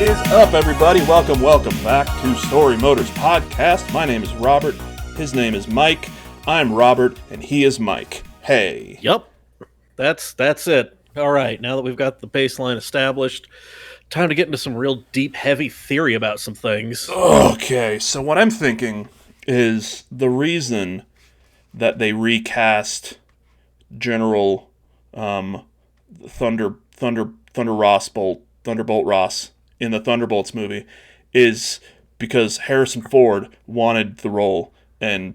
is up, everybody? Welcome back to Story Motors Podcast. My name is Robert. His name is Mike. I'm Robert, and he is Mike. Hey. Yep. That's it. All right, now that we've got the baseline established, time to get into some real deep, heavy theory about some things. Okay, so what I'm thinking is the reason that they recast General Thunderbolt Ross in the Thunderbolts movie is because Harrison Ford wanted the role, and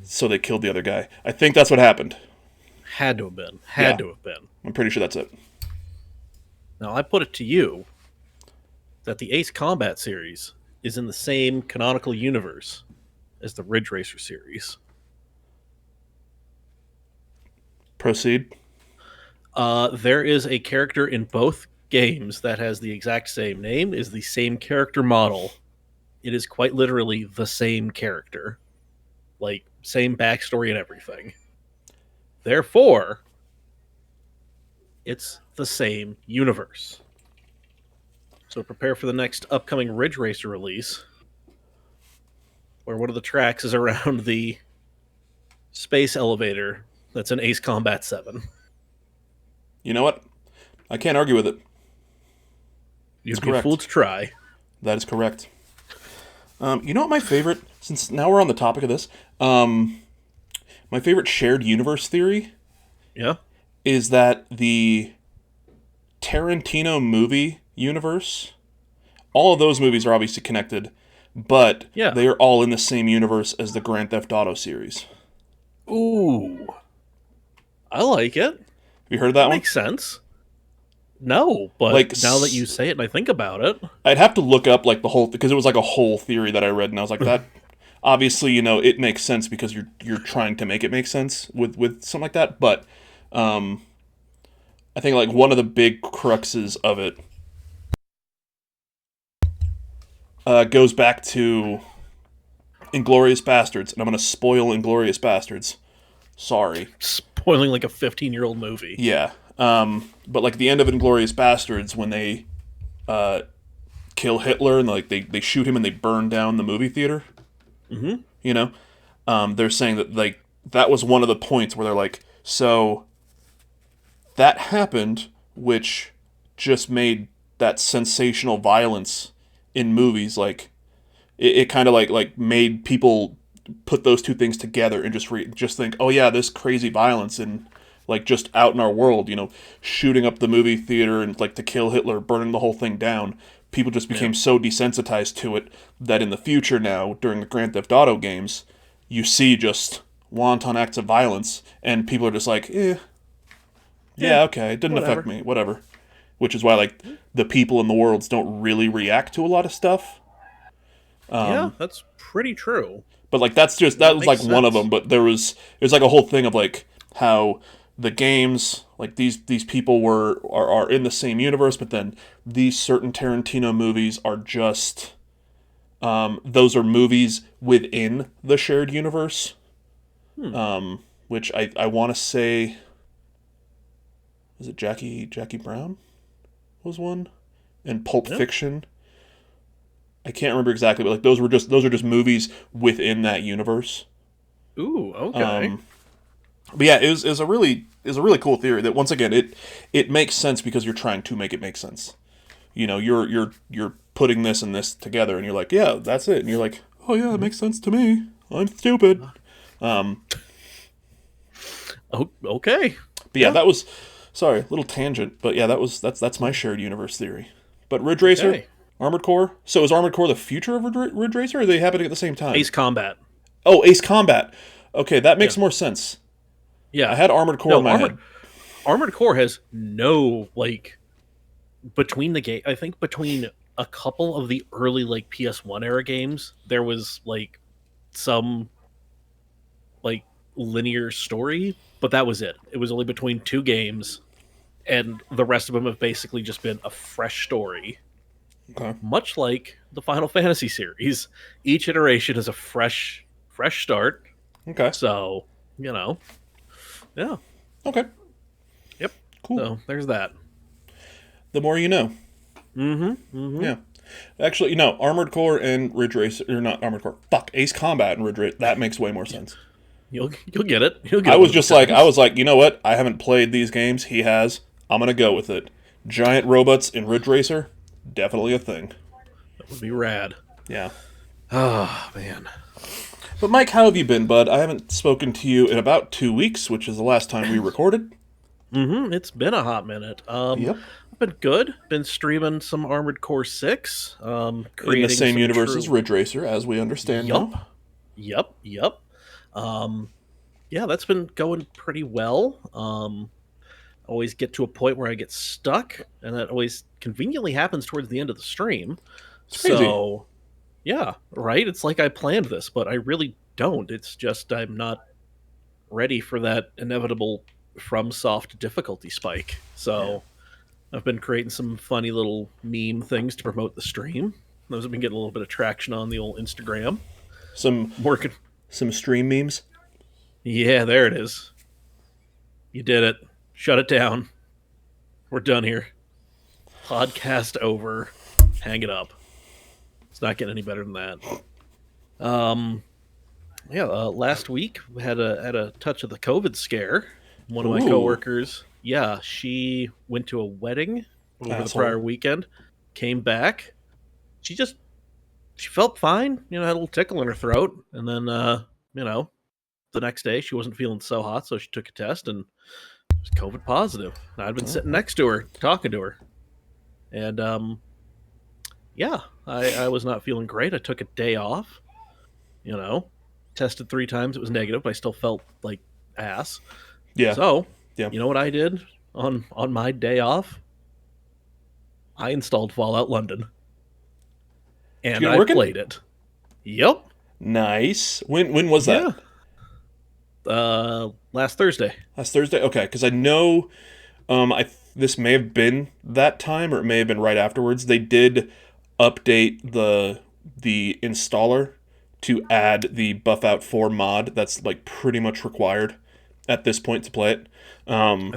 so they killed the other guy. I think that's what happened. Had to have been. Had to have been. I'm pretty sure that's it. Now, I put it to you that the Ace Combat series is in the same canonical universe as the Ridge Racer series. Proceed. There is a character in both games that has the exact same name, is the same character model. It is quite literally the same character. Like, same backstory and everything. Therefore, it's the same universe. So prepare for the next upcoming Ridge Racer release, where one of the tracks is around the space elevator that's in Ace Combat 7. You know what? I can't argue with it. You'd be a fool to try. That is correct. You know what my favorite, since now we're on the topic of this, my favorite shared universe theory is that the Tarantino movie universe, all of those movies are obviously connected, but they are all in the same universe as the Grand Theft Auto series. Ooh. I like it. Have you heard that one? Makes sense. No, but now that you say it and I think about it, I'd have to look up like the whole, because it was like a whole theory that I read, and I was like, that obviously, you know, it makes sense because you're trying to make it make sense with something like that. But I think like one of the big cruxes of it goes back to Inglourious Bastards, and I'm going to spoil Inglourious Bastards. Sorry, spoiling like a 15-year-old movie. Yeah. But like the end of Inglourious Bastards, when they kill Hitler and like they shoot him and they burn down the movie theater, you know, they're saying that like that was one of the points where they're like, so that happened, which just made that sensational violence in movies, like it kind of like made people put those two things together and just think, oh yeah, this crazy violence and like just out in our world, you know, shooting up the movie theater and like to kill Hitler, burning the whole thing down. People just became so desensitized to it that in the future now, during the Grand Theft Auto games, you see just wanton acts of violence, and people are just like, okay, it didn't affect me, whatever. Which is why like the people in the worlds don't really react to a lot of stuff. That's pretty true. But like that was like one of them. But there's like a whole thing of like how the games, like these people are in the same universe, but then these certain Tarantino movies are just those are movies within the shared universe. Which I want to say, is it Jackie Brown was one, and Pulp Fiction. I can't remember exactly, but like those are just movies within that universe. Ooh, okay. But yeah, it was a really cool theory that once again it makes sense because you're trying to make it make sense. You know, you're putting this and this together, and you're like, yeah, that's it, and you're like, oh yeah, it makes sense to me. I'm stupid. Okay. But yeah, that was little tangent, but yeah, that's my shared universe theory. But Ridge Racer, Armored Core. So is Armored Core the future of Ridge Racer, or are they happening at the same time? Ace Combat. Oh, Ace Combat. Okay, that makes more sense. Yeah, I had Armored Core in my head. Armored Core has no like between the game. I think between a couple of the early like PS1 era games, there was like some like linear story, but that was it. It was only between two games, and the rest of them have basically just been a fresh story. Okay. Much like the Final Fantasy series, each iteration is a fresh start. Okay. So, you know, yeah. Okay. Yep. Cool. So there's that. The more you know. Mm-hmm. Yeah. Actually, no, Armored Core and Ridge Racer, or not Armored Core. Fuck, Ace Combat and Ridge Racer. That makes way more sense. You'll get it. You'll get I it was one of just these like, I times. was like, you know what? I haven't played these games. He has. I'm gonna go with it. Giant robots in Ridge Racer, definitely a thing. That would be rad. Yeah. Oh man. But Mike, how have you been, bud? I haven't spoken to you in about 2 weeks, which is the last time we recorded. It's been a hot minute. Yep. I've been good. Been streaming some Armored Core 6. In the Creating same some universe true. as Ridge Racer, as we understand Yup. now. Yup. Yeah, that's been going pretty well. Always get to a point where I get stuck, and that always conveniently happens towards the end of the stream. It's crazy. So, yeah, right? It's like I planned this, but I really don't. It's just I'm not ready for that inevitable FromSoft difficulty spike. So, I've been creating some funny little meme things to promote the stream. Those have been getting a little bit of traction on the old Instagram. Some Working. some stream memes. Yeah, there it is. You did it. Shut it down. We're done here. Podcast over. Hang it up. It's not getting any better than that. Last week we had a touch of the COVID scare. One of my Ooh. coworkers, she went to a wedding over the Asshole. prior weekend, came back. She felt fine, had a little tickle in her throat, and then the next day she wasn't feeling so hot, so she took a test and it was COVID positive. And I'd been sitting next to her, talking to her. And I was not feeling great. I took a day off, tested 3 times, it was negative, but I still felt like ass. Yeah. So, Yeah. you know what I did on my day off? I installed Fallout London. And I played it. Yep. Nice. When was that? Last Thursday. Last Thursday? Okay, because I know this may have been that time, or it may have been right afterwards. They did update the installer to add the Buff Out 4 mod that's like pretty much required at this point to play it. I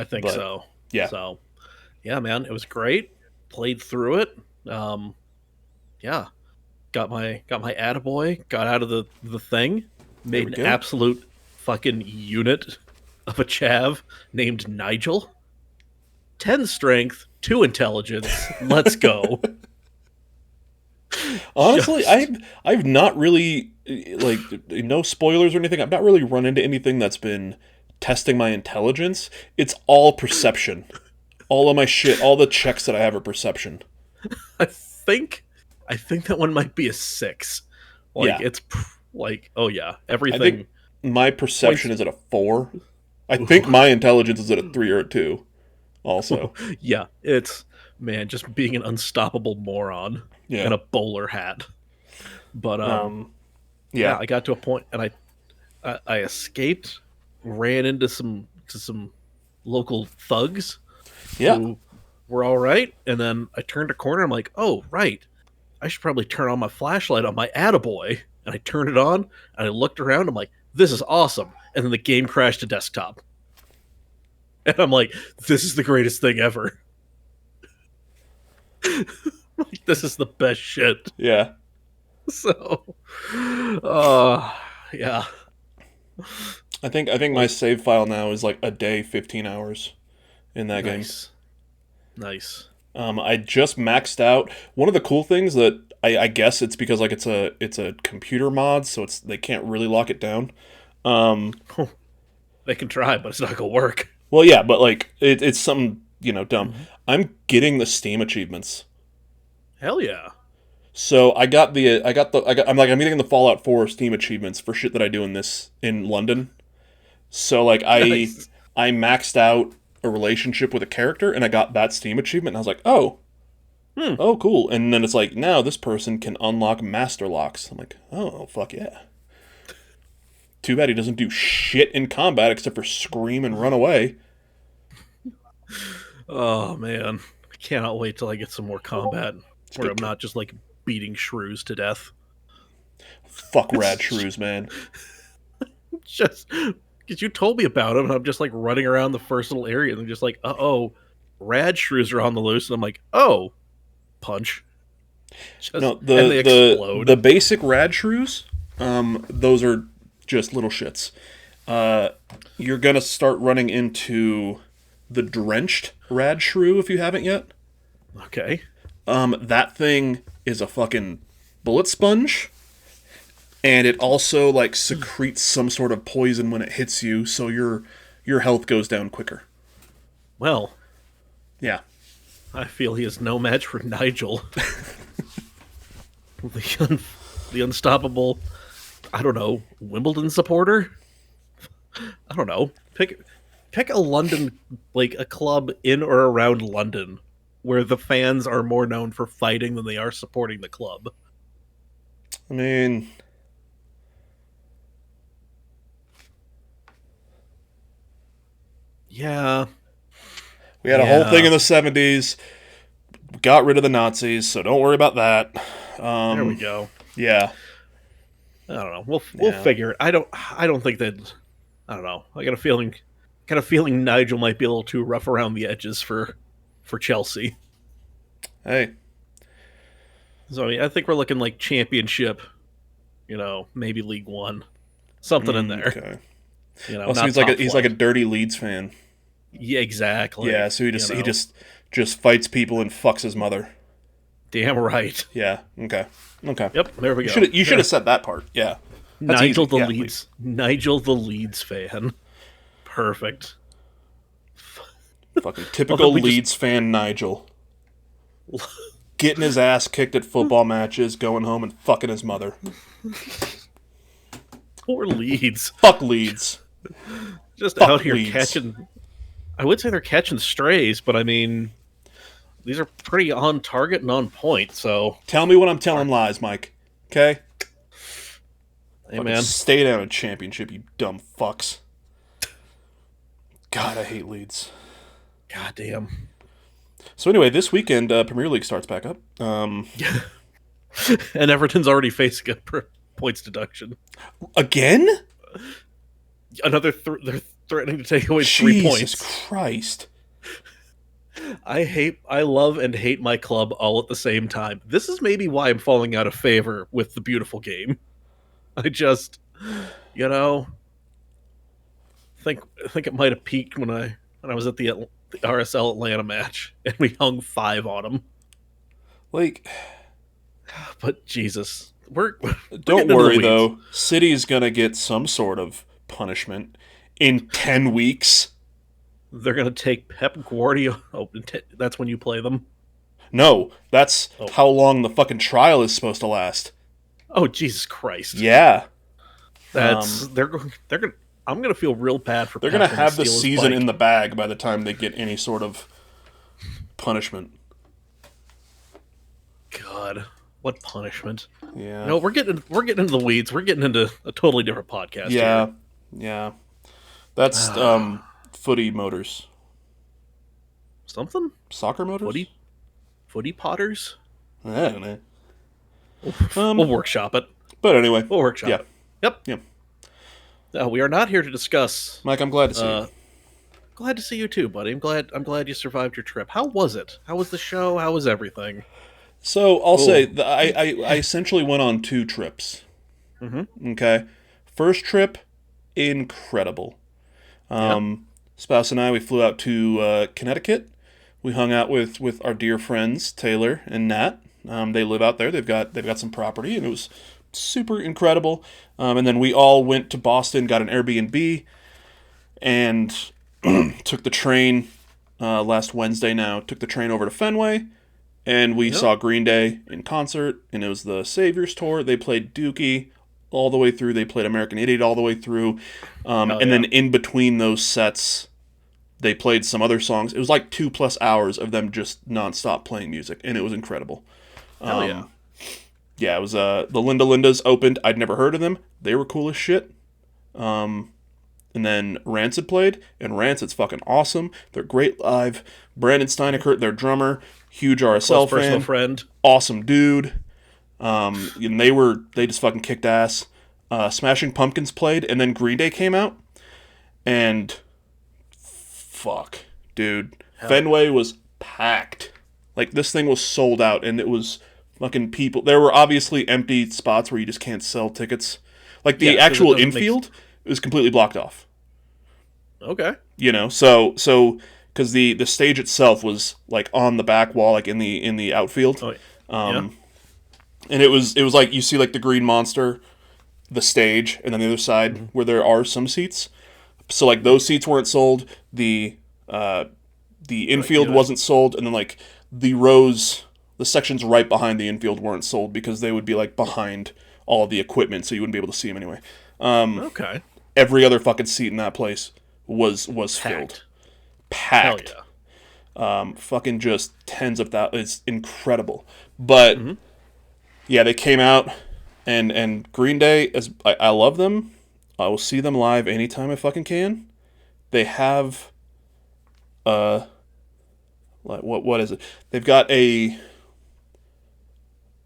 think so. Yeah. So, yeah, man, it was great. Played through it. Got my attaboy, got out of the thing, made an absolute fucking unit of a chav named Nigel. 10 strength, 2 intelligence. Let's go. Honestly, I've not really, like, no spoilers or anything. I've not really run into anything that's been testing my intelligence. It's all perception. All of my shit, all the checks that I have are perception. I think that one might be a 6. It's like, oh yeah, everything. I think my perception is at a 4. I think my intelligence is at a 3 or a 2. Also, yeah, it's just being an unstoppable moron in a bowler hat. But I got to a point and I escaped, ran into some local thugs. Who were all right, and then I turned a corner. I'm like, oh right, I should probably turn on my flashlight on my attaboy. And I turned it on, and I looked around. I'm like, this is awesome. And then the game crashed to desktop. And I'm like, this is the greatest thing ever. Like, this is the best shit. Yeah. So, yeah. I think my save file now is like a day, 15 hours in that game. Nice. I just maxed out. One of the cool things that I guess it's because like it's a computer mod, so they can't really lock it down. They can try, but it's not gonna work. Well, yeah, but like it's something dumb. Mm-hmm. I'm getting the Steam achievements. Hell yeah! So I'm getting the Fallout 4 Steam achievements for shit that I do in London. So like Nice. I maxed out a relationship with a character, and I got that Steam achievement, and I was like, oh, cool. And then it's like, now this person can unlock master locks. I'm like, oh, fuck yeah. Too bad he doesn't do shit in combat except for scream and run away. Oh man, I cannot wait till I get some more combat where I'm not just like beating shrews to death. Fuck rad shrews, man. Just because you told me about them, and I'm just like running around the first little area, and I'm just like, rad shrews are on the loose, and I'm like, oh, punch. Just, No, and they explode. the basic rad shrews, those are just little shits. You're gonna start running into the drenched rad shrew if you haven't yet. Okay. That thing is a fucking bullet sponge, and it also like secretes some sort of poison when it hits you, so your health goes down quicker. Well, Yeah. I feel he is no match for Nigel. The unstoppable, I don't know, Wimbledon supporter? I don't know. Pick a London, like a club in or around London where the fans are more known for fighting than they are supporting the club. I mean, Yeah. we had a whole thing in the 70s. Got rid of the Nazis, so don't worry about that. There we go. Yeah. I don't know. We'll figure it. I don't think that. I don't know. I got a feeling Nigel might be a little too rough around the edges for Chelsea. Hey. So I mean, I think we're looking like championship. Maybe League One, something in there. Okay. Also, he's like a dirty Leeds fan. Yeah, exactly. Yeah, so he just fights people and fucks his mother. Damn right. Yeah. Okay. Yep. There we go. You should have said that part. Yeah. That's Nigel easy. Nigel the Leeds fan. Perfect. Fucking typical Leeds fan Nigel. Getting his ass kicked at football matches, going home and fucking his mother. Poor Leeds. Fuck Leeds. Just Fuck out here Leeds. catching. I would say they're catching strays, but I mean, these are pretty on target and on point. So tell me when I'm telling lies, Mike. Okay. Hey, man. Stay down in championship, you dumb fucks. God, I hate Leeds. God damn. So anyway, this weekend, Premier League starts back up. And Everton's already facing a points deduction. Again? They're threatening to take away 3 points. Jesus Christ. I love and hate my club all at the same time. This is maybe why I'm falling out of favor with the beautiful game. I just, think it might have peaked when I was at the RSL Atlanta match and we hung 5 on them. Like, but Jesus, don't worry though. City's gonna get some sort of punishment in 10 weeks. They're gonna take Pep Guardiola. Oh, that's when you play them. No, that's how long the fucking trial is supposed to last. Oh, Jesus Christ! Yeah, that's they're going. I'm gonna feel real bad for. They're gonna have the season in the bag by the time they get any sort of punishment. God, what punishment? Yeah. No, we're getting into the weeds. We're getting into a totally different podcast. Yeah, here. yeah. That's footy motors. Something? Soccer motors? Footy potters? I don't know. We'll workshop it. But anyway. We'll workshop it. Yep. Yeah. We are not here to discuss. Mike, I'm glad to see you. Glad to see you too, buddy. I'm glad you survived your trip. How was it? How was the show? How was everything? So I'll say I essentially went on 2 trips. Mm-hmm. Okay. First trip, incredible. Spouse and I, we flew out to Connecticut. We hung out with our dear friends Taylor and Nat. They live out there. They've got some property, and it was super incredible. And then we all went to Boston, got an Airbnb, and took the train last Wednesday. Now took the train over to Fenway, and we saw Green Day in concert. And it was the Saviors tour. They played Dookie all the way through. They played American Idiot all the way through. Then in between those sets, they played some other songs. It was like 2+ hours of them just nonstop playing music, and it was incredible. Yeah, it was the Linda Lindas opened. I'd never heard of them. They were cool as shit. And then Rancid played, and Rancid's fucking awesome. They're great live. Brandon Steinekert, their drummer, huge RSL fan, personal friend, awesome dude. And they just fucking kicked ass. Smashing Pumpkins played, and then Green Day came out, and fuck, dude, Fenway was packed. Like, this thing was sold out, and it was fucking people. There were obviously empty spots where you just can't sell tickets. Like, the Yeah, because it actual doesn't make. infield was completely blocked off. Okay. You know, so because the stage itself was like on the back wall, like in the outfield, Oh, yeah. and it was like you see like the green monster, the stage, and then the other side where there are some seats. So like those seats weren't sold. The infield yeah. wasn't sold, and then like the rows, the sections right behind the infield weren't sold because they would be like behind all of the equipment, so you wouldn't be able to see them anyway. Okay. Every other fucking seat in that place was filled, Hell packed. yeah. Fucking just tens of thousands. It's incredible. But yeah, they came out, and Green Day, as I love them. I will see them live anytime I fucking can. They have like what is it? They've got a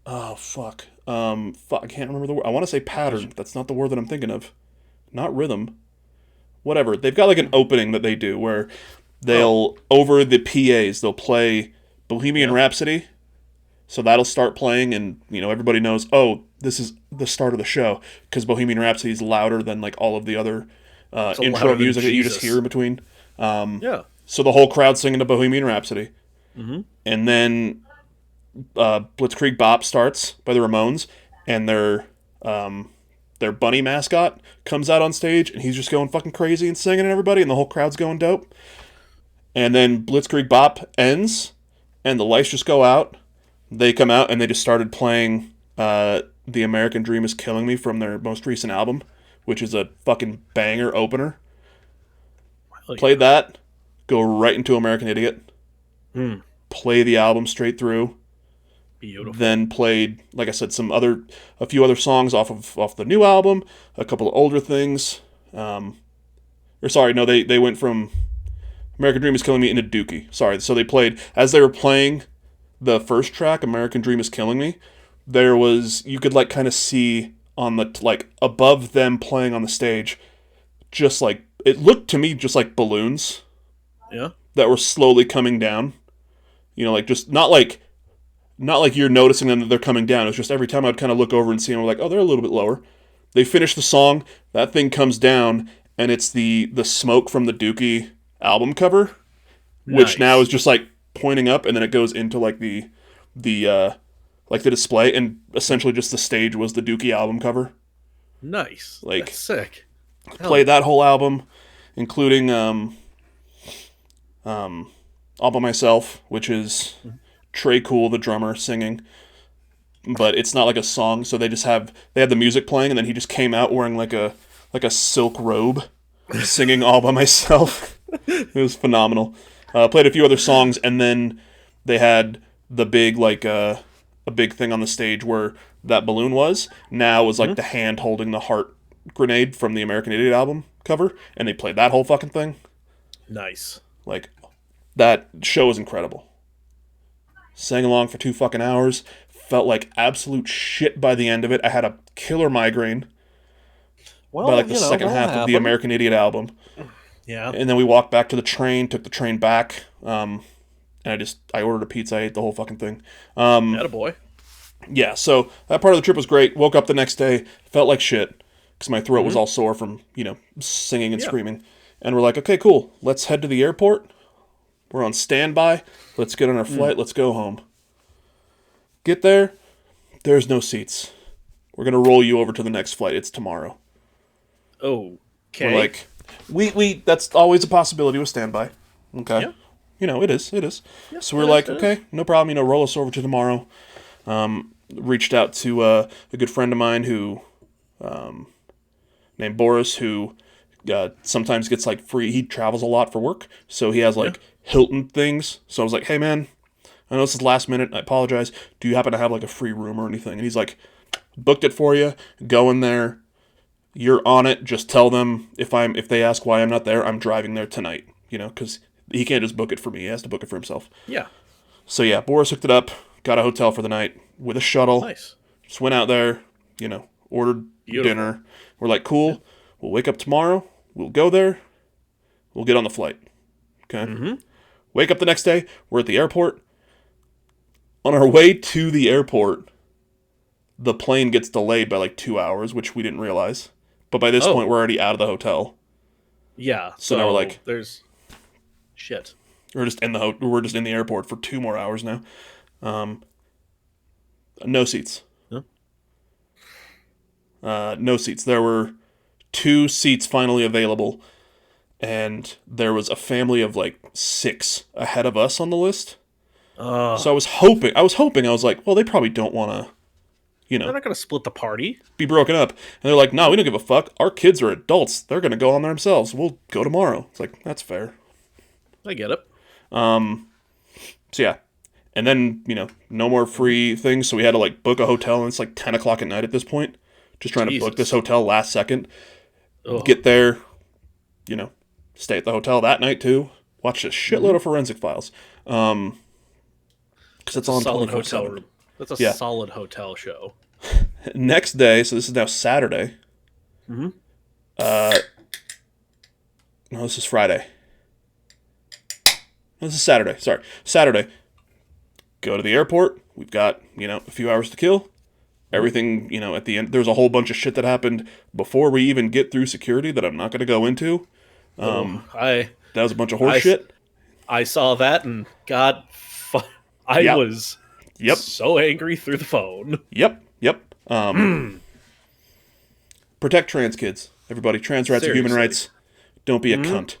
oh fuck. I can't remember the word. I want to say pattern. That's not the word that I'm thinking of. Not rhythm. Whatever. They've got like an opening that they do where they'll over the PAs they'll play Bohemian Rhapsody. So that'll start playing, and everybody knows. Oh, this is the start of the show because Bohemian Rhapsody is louder than like all of the other intro music that you just hear in between. Yeah. So the whole crowd singing to Bohemian Rhapsody, and then Blitzkrieg Bop starts by the Ramones, and their bunny mascot comes out on stage, and he's just going fucking crazy and singing at everybody, and the whole crowd's going dope. And then Blitzkrieg Bop ends, and the lights just go out. They come out, and they just started playing The American Dream is Killing Me from their most recent album, which is a fucking banger opener. Played that, go right into American Idiot, play the album straight through. Beautiful. Then played, like I said, a few other songs off the new album, a couple of older things. They went from American Dream is Killing Me into Dookie. Sorry, so they played as they were playing the first track, American Dream is Killing Me. You could like kind of see on the like above them playing on the stage, just like it looked to me just like balloons. Yeah. That were slowly coming down. Like just not like you're noticing them that they're coming down. It's just every time I'd kind of look over and see them, I'm like, oh, they're a little bit lower. They finish the song, that thing comes down, and it's the smoke from the Dookie album cover, which now is just like pointing up, and then it goes into like the display, and essentially just the stage was the Dookie album cover. Nice. Like, that's sick. Played that whole album, including All By Myself, which is Trey Cool, the drummer, singing. But it's not like a song, so they had the music playing, and then he just came out wearing like a silk robe, singing All By Myself. It was phenomenal. Played a few other songs, and then they had the big a big thing on the stage where that balloon was. Now was like the hand holding the heart grenade from the American Idiot album cover, and they played that whole fucking thing. Nice. Like, that show was incredible. Sang along for 2 fucking hours. Felt like absolute shit by the end of it. I had a killer migraine by like the second half of the American Idiot album. Yeah. And then we walked back to the train, took the train back, and I ordered a pizza, I ate the whole fucking thing. Attaboy. Yeah, so that part of the trip was great. Woke up the next day, felt like shit, because my throat was all sore from, singing and screaming. And we're like, okay, cool, let's head to the airport. We're on standby. Let's get on our flight. Let's go home. Get there. There's no seats. We're going to roll you over to the next flight. It's tomorrow. Okay. We're like, we that's always a possibility with standby. Okay. Yeah. It is. Yeah, so we're like, okay, no problem. Roll us over to tomorrow. Reached out to a good friend of mine who, named Boris, who sometimes gets like free. He travels a lot for work, so he has like Hilton things. So I was like, hey man, I know this is last minute. I apologize. Do you happen to have like a free room or anything? And he's like, booked it for you. Go in there. You're on it. Just tell them if they ask why I'm not there, I'm driving there tonight. Because he can't just book it for me. He has to book it for himself. Yeah. So yeah, Boris hooked it up. Got a hotel for the night with a shuttle. Nice. Just went out there. Ordered dinner. We're like, cool. We'll wake up tomorrow. We'll go there. We'll get on the flight. Okay. Wake up the next day. We're at the airport. On our way to the airport, the plane gets delayed by like 2 hours, which we didn't realize. But by this point, we're already out of the hotel. Yeah. So now we're like, there's shit. We're just in the airport for 2 more hours now. No seats. Huh? No seats. There were 2 seats finally available, and there was a family of like 6 ahead of us on the list. So I was hoping. I was like, well, they probably don't want to, They're not going to split the party. be broken up. And they're like, no, we don't give a fuck. Our kids are adults. They're going to go on there themselves. We'll go tomorrow. It's like, that's fair. I get it. So yeah. And then, no more free things. So we had to like book a hotel, and it's like 10 o'clock at night at this point. Just trying to book this hotel last second. Ugh. Get there, stay at the hotel that night too. Watch a shitload of Forensic Files. Because it's on solid 24/7. hotel room. That's a solid hotel show. Next day, so this is now Saturday. Mm-hmm. No, this is Friday. No, this is Saturday. Sorry. Saturday. Go to the airport. We've got, a few hours to kill. Everything, at the end, there's a whole bunch of shit that happened before we even get through security that I'm not going to go into. That was a bunch of horse shit. I saw that, and I was so angry through the phone. Yep. Protect trans kids. Everybody, trans rights are human rights. Don't be a cunt.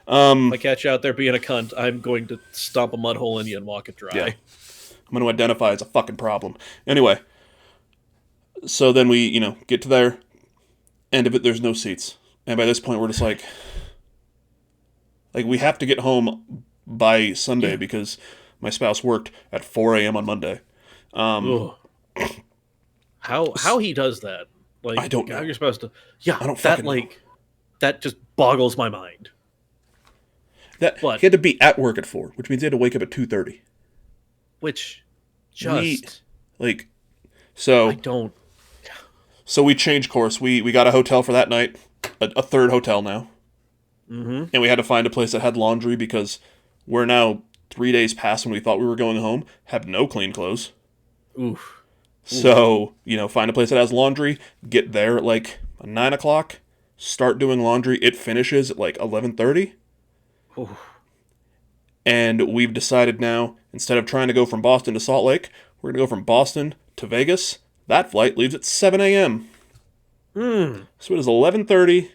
If I catch you out there being a cunt, I'm going to stomp a mud hole in you and walk it dry. Yeah. I'm going to identify as a fucking problem. Anyway, so then we, get to there. End of it, there's no seats. And by this point, we're just like we have to get home by Sunday because my spouse worked at 4 a.m. on Monday. How he does that? Like, I don't know. How you're supposed to? Yeah, I don't fucking know. That just boggles my mind. He had to be at work at 4, which means he had to wake up at 2:30. Which, I don't. So we changed course. We got a hotel for that night, a third hotel now. Mm-hmm. And we had to find a place that had laundry because we're now 3 days past when we thought we were going home, have no clean clothes. Oof. So, find a place that has laundry, get there at like 9 o'clock, start doing laundry. It finishes at like 11:30. And we've decided now, instead of trying to go from Boston to Salt Lake, we're going to go from Boston to Vegas. That flight leaves at 7 a.m. So it is 11:30.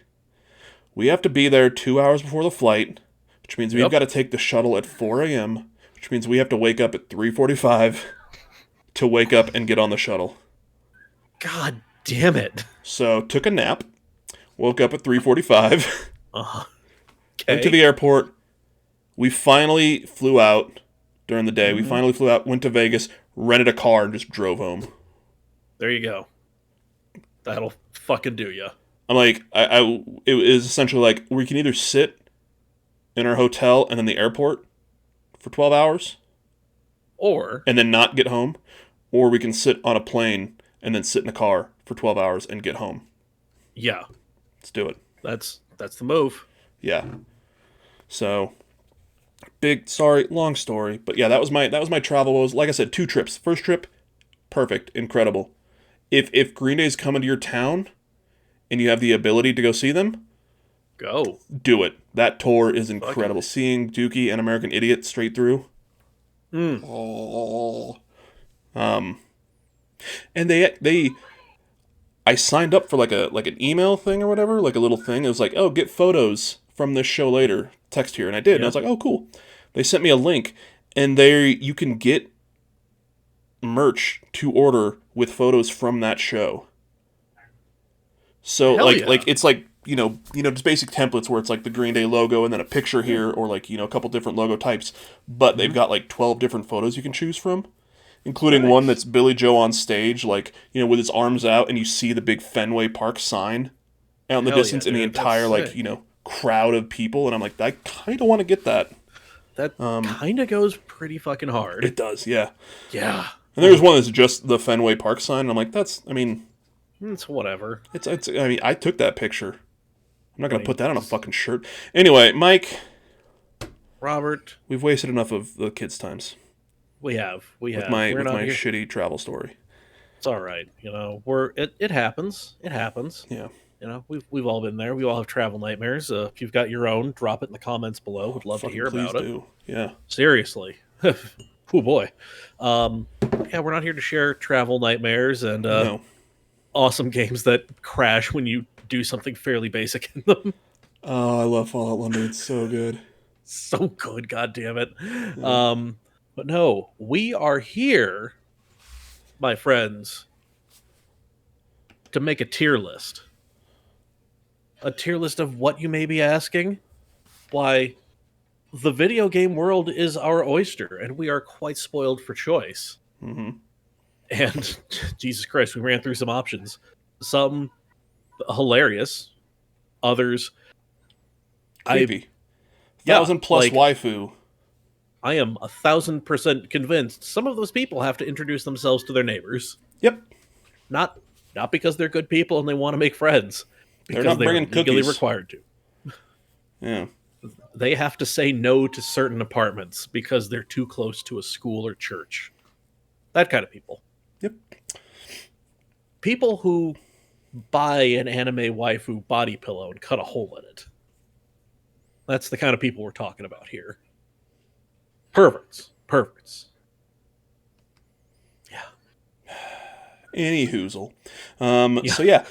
We have to be there 2 hours before the flight, which means we've got to take the shuttle at 4 a.m., which means we have to wake up at 3:45 to wake up and get on the shuttle. God damn it. So, took a nap, woke up at 3:45, went to the airport. We finally flew out during the day. We finally flew out, went to Vegas, rented a car, and just drove home. There you go. That'll fucking do ya. I'm like, it was essentially like, we can either sit in our hotel and then the airport for 12 hours, and then not get home, or we can sit on a plane and then sit in a car for 12 hours and get home. Yeah. Let's do it. That's the move. Yeah. So, long story, but yeah, that was my travel woes. Like I said, 2 trips. First trip, perfect, incredible. If Green Day's coming to your town and you have the ability to go see them, go. Do it. That tour is incredible. Seeing Dookie and American Idiot straight through. Oh. And I signed up for like an email thing or whatever, like a little thing. It was like, oh, get photos from this show later. Text here, and I did. And I was like, oh, cool. They sent me a link, and there you can get merch to order with photos from that show. So it's like just basic templates where it's like the Green Day logo and then a picture here or like a couple different logo types, but they've got like 12 different photos you can choose from, including one that's Billy Joe on stage, like with his arms out, and you see the big Fenway Park sign out in the distance, and the entire crowd of people, and I'm like, I kind of want to get that. That kind of goes pretty fucking hard. It does, yeah. Yeah. And there's one that's just the Fenway Park sign, and I'm like, it's whatever. I took that picture. I'm not going to put that on a fucking shirt. Anyway, Mike. Robert. We've wasted enough of the kids' times. We have. with my We're with not my here. shitty travel story. It's all right. It happens. It happens. Yeah. We've all been there. We all have travel nightmares. If you've got your own, drop it in the comments below. Would love to Fucking hear please about it. do. Yeah. Seriously. Oh boy. Yeah, we're not here to share travel nightmares and No. awesome games that crash when you do something fairly basic in them. Oh, I love Fallout London. It's so good. So good, god damn it. Yeah. But no, we are here, my friends, to make a tier list. A tier list of what, you may be asking? Why, the video game world is our oyster, and we are quite spoiled for choice. Mm-hmm. And Jesus Christ, we ran through some options. Some hilarious, others Creepy. Yeah, 1,000 plus like, waifu. I am 1,000% convinced some of those people have to introduce themselves to their neighbors. Yep. Not because they're good people and they want to make friends, They're because not they're bringing legally cookies. required to. Yeah. They have to say no to certain apartments because they're too close to a school or church. That kind of people. Yep. People who buy an anime waifu body pillow and cut a hole in it. That's the kind of people we're talking about here. Perverts. Yeah. Any hoozle. Yeah. So yeah,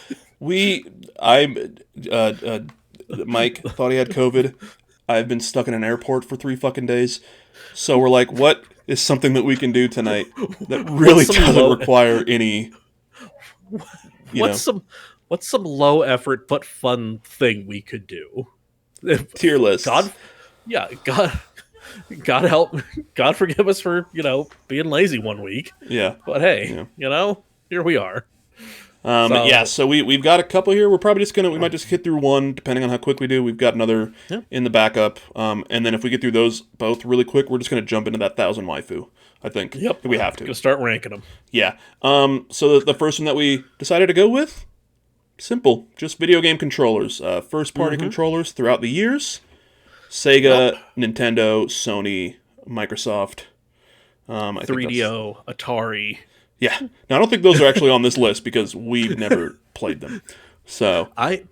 Mike thought he had COVID. I've been stuck in an airport for 3 fucking days. So we're like, what is something that we can do tonight that really doesn't require any, What's some low effort but fun thing we could do? Tier list. God help, God forgive us for, being lazy one week. Yeah. But hey, here we are. So we've got a couple here. We're probably we might just hit through one, depending on how quick we do. We've got another in the backup. And then if we get through those both really quick, we're just going to jump into that 1,000 waifu, I think. Yep. We have to. Gonna start ranking them. Yeah. So the first one that we decided to go with, simple, just video game controllers. First-party controllers throughout the years. Sega, Nintendo, Sony, Microsoft. 3DO, Atari. Yeah. Now, I don't think those are actually on this list because we've never played them. So I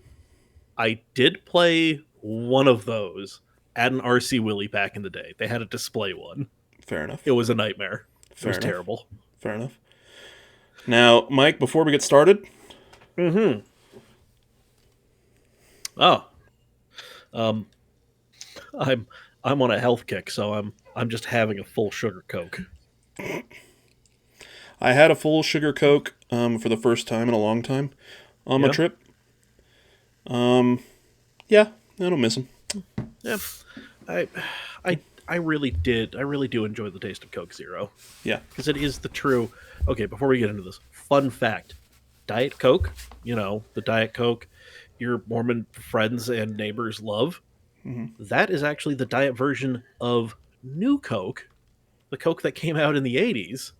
did play one of those at an RC Willie back in the day. They had a display one. Fair enough. It was a nightmare. It was terrible. Fair enough. Now, Mike, before we get started. Oh. I'm on a health kick, so I'm just having a full sugar Coke. I had a full sugar Coke for the first time in a long time on my trip. Yeah, I don't miss them. Yeah, I really did. I really do enjoy the taste of Coke Zero. Yeah, because it is the true. Okay, before we get into this, fun fact: Diet Coke. The Diet Coke your Mormon friends and neighbors love. That is actually the diet version of New Coke, the Coke that came out in the 80s.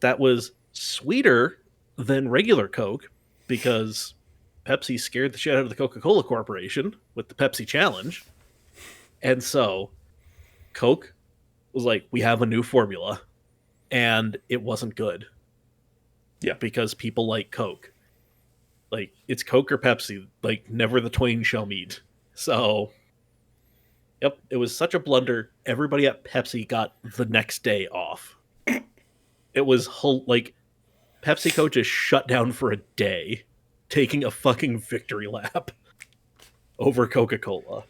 That was sweeter than regular Coke because Pepsi scared the shit out of the Coca-Cola Corporation with the Pepsi Challenge. And so Coke was like, we have a new formula. And it wasn't good. Yeah. Because people like Coke. Like, it's Coke or Pepsi. Like, never the twain shall meet. So, yep, it was such a blunder. Everybody at Pepsi got the next day off. It was like PepsiCo just shut down for a day, taking a fucking victory lap over Coca-Cola.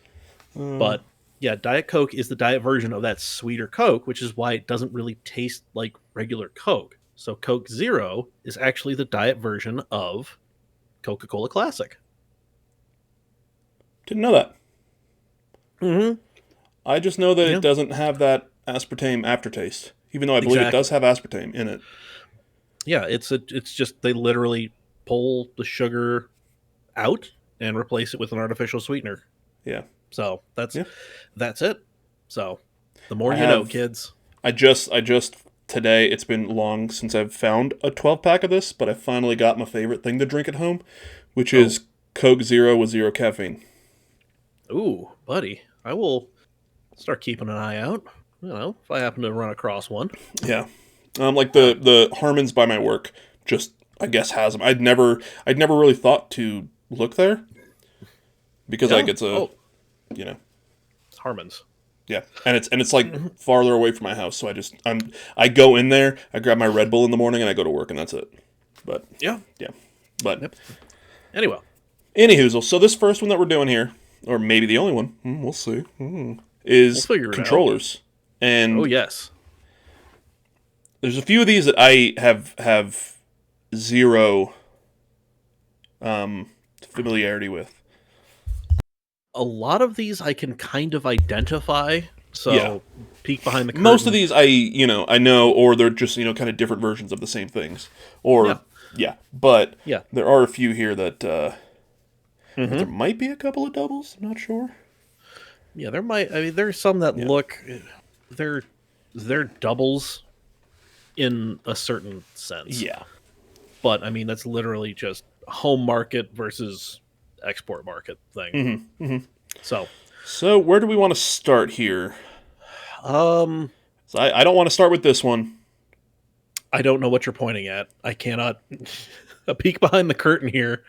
But yeah, Diet Coke is the diet version of that sweeter Coke, which is why it doesn't really taste like regular Coke. So Coke Zero is actually the diet version of Coca-Cola Classic. Didn't know that. Mm-hmm. I just know that it doesn't have that aspartame aftertaste, even though I believe it does have aspartame in it. Yeah, it's just they literally pull the sugar out and replace it with an artificial sweetener. Yeah. So that's it. So the more you know, kids. I just today, it's been long since I've found a 12-pack of this, but I finally got my favorite thing to drink at home, which is Coke Zero with zero caffeine. Ooh, buddy. I will start keeping an eye out. You know, if I happen to run across one. Yeah. Like the Harmon's by my work just I guess has them. I'd never really thought to look there because like Yeah. it's a Oh, you know it's Harmon's. yeah, and it's like farther away from my house, so I go in there, I grab my Red Bull in the morning, and I go to work, and that's it. But Yeah. yeah, but Yep. Anyway, anywho, so this first one that we're doing here, or maybe the only one, we'll see, we'll is figure it out. controllers, Oh and yes. there's a few of these that I have zero familiarity with. A lot of these I can kind of identify. So Yeah. peek behind the curtain. Most of these I know, or they're just kind of different versions of the same things, or Yeah. yeah. But Yeah. there are a few here that there might be a couple of doubles. I'm not sure. Yeah, there might. I mean, there's some that look. They're doubles in a certain sense. Yeah. But I mean, that's literally just home market versus export market thing. So where do we want to start here? Um, So I don't want to start with this one. I don't know what you're pointing at. I cannot. A peek behind the curtain here,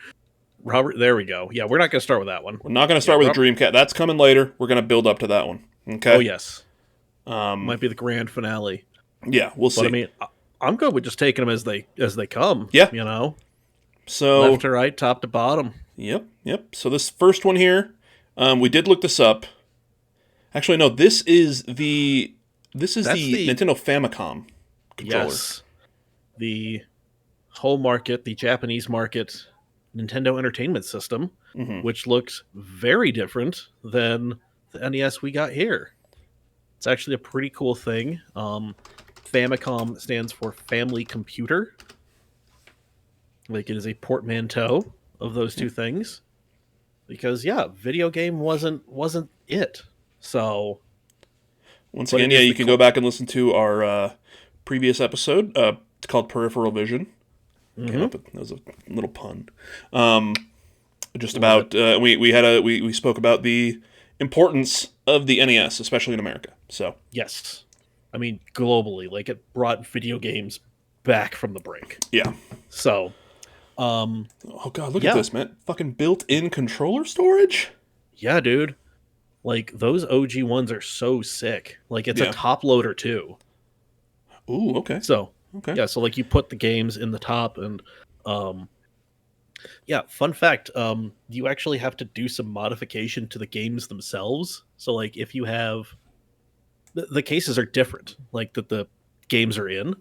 Robert. There we go. Yeah, we're not going to start with that one. We're not going to start with Dreamcast. That's coming later. We're going to build up to that one. Okay. Oh yes. Might be the grand finale. Yeah, we'll see. But I mean, I'm good with just taking them as they come. Yeah. You know, So left to right, top to bottom. Yep. So this first one here, we did look this up. Actually, no. This is the Nintendo Famicom controller. Yes. The home market, the Japanese market Nintendo Entertainment System, which looks very different than the NES we got here. It's actually a pretty cool thing. Famicom stands for Family Computer. Like, it is a portmanteau of those two things. Because video game wasn't it. So once again, you can go back and listen to our previous episode. It's called Peripheral Vision. That was a little pun. Just about we spoke about the importance of the NES, especially in America. So yes, I mean globally, like it brought video games back from the brink. Yeah. So, oh god, look at this, man! Fucking built-in controller storage. Yeah, dude. Like those OG ones are so sick. Like it's a top loader too. Ooh, okay. So so like you put the games in the top and fun fact, you actually have to do some modification to the games themselves. So like if you have the cases are different, like that the games are in.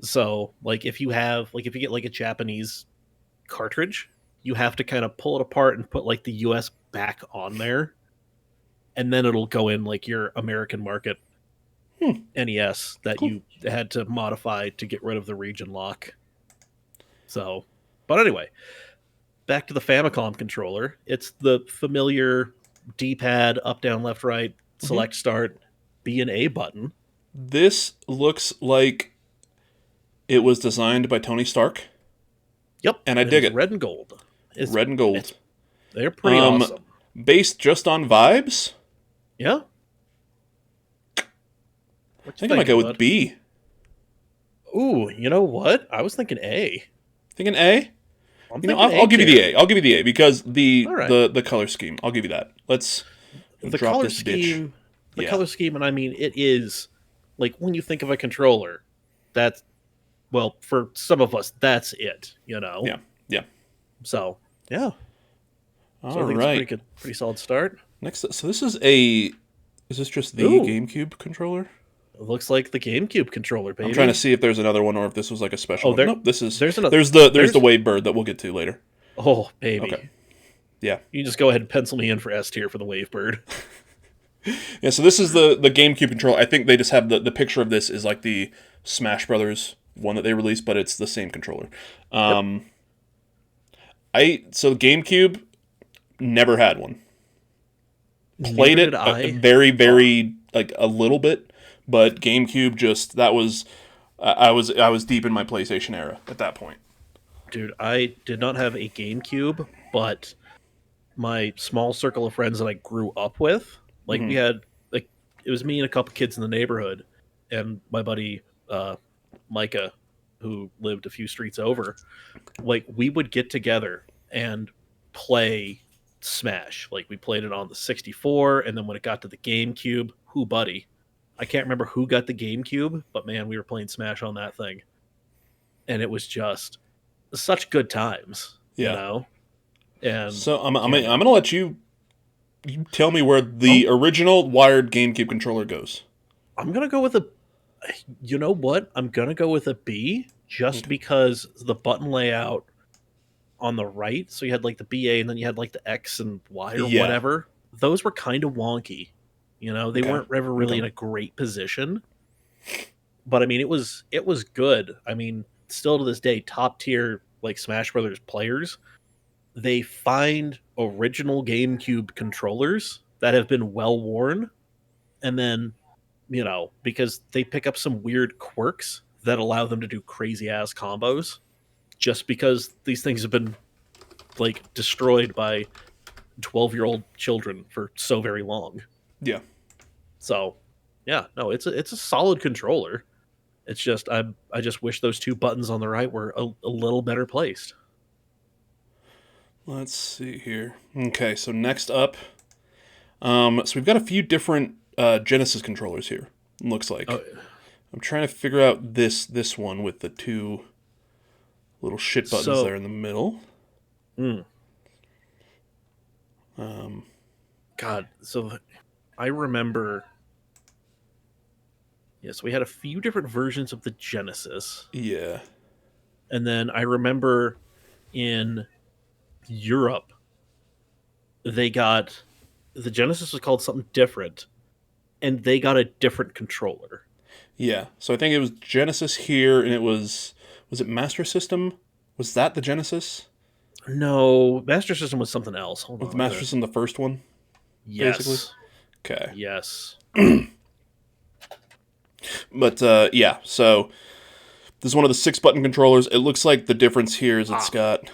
So like if you get like a Japanese cartridge, you have to kind of pull it apart and put like the US back on there. And then it'll go in like your American market NES that you had to modify to get rid of the region lock. So, but anyway, back to the Famicom controller. It's the familiar D-pad, up, down, left, right, select, start, B and A button. This looks like it was designed by Tony Stark. Yep. And I dig it. Red and gold. Red and gold. They're pretty awesome. Based just on vibes? Yeah. I think I might go with B. Ooh, you know what? I was thinking A. Thinking A? I'll give you the A. I'll give you the A because the color scheme. I'll give you that. Let's drop this bitch. The color scheme, and I mean, it is like when you think of a controller, that's for some of us, that's it. You know. Yeah. So yeah. All so I think right. It's a pretty solid start. Next, so this is Is this just the GameCube controller? It looks like the GameCube controller, baby. I'm trying to see if there's another one or if this was like a special one. Nope, this is there's the Wave Bird that we'll get to later. Oh, baby. Okay. Yeah. You can just go ahead and pencil me in for S tier for the Wave Bird. Yeah, so this is the GameCube controller. I think they just have the picture of this is like the Smash Brothers one that they released, but it's the same controller. So GameCube never had one. Played it very, very like a little bit, but GameCube just I was deep in my PlayStation era at that point. Dude, I did not have a GameCube, but my small circle of friends that I grew up with, like we had like it was me and a couple kids in the neighborhood, and my buddy Micah, who lived a few streets over. Like we would get together and play Smash. Like we played it on the 64, and then when it got to the GameCube, who buddy? I can't remember who got the GameCube, but man, we were playing Smash on that thing, and it was just such good times, Yeah. you know. And so I'm gonna let you tell me where the original wired GameCube controller goes. I'm gonna go with a. You know what? I'm gonna go with a B, just because the button layout on the right. So you had like the BA, and then you had like the X and Y or whatever. Those were kind of wonky. You know, they weren't ever really in a great position. But I mean, it was good. I mean, still to this day, top tier like Smash Brothers players, they find original GameCube controllers that have been well worn, and then, you know, because they pick up some weird quirks that allow them to do crazy ass combos, just because these things have been like destroyed by 12-year-old children for so very long. Yeah. So, yeah, no, it's a solid controller. It's just I just wish those two buttons on the right were a little better placed. Let's see here. Okay, so next up, so we've got a few different Genesis controllers here. It looks like. I'm trying to figure out this one with the two little shit buttons there in the middle. God, so I remember. Yes, we had a few different versions of the Genesis. Yeah. And then I remember in Europe, they got the Genesis was called something different, and they got a different controller. Yeah. So I think it was Genesis here, and it was it Master System? Was that the Genesis? No, Master System was something else. Hold on. Was the Master System the first one? Yes. Basically? Okay. Yes. But yeah, so this is one of the 6-button controllers. It looks like the difference here is it's got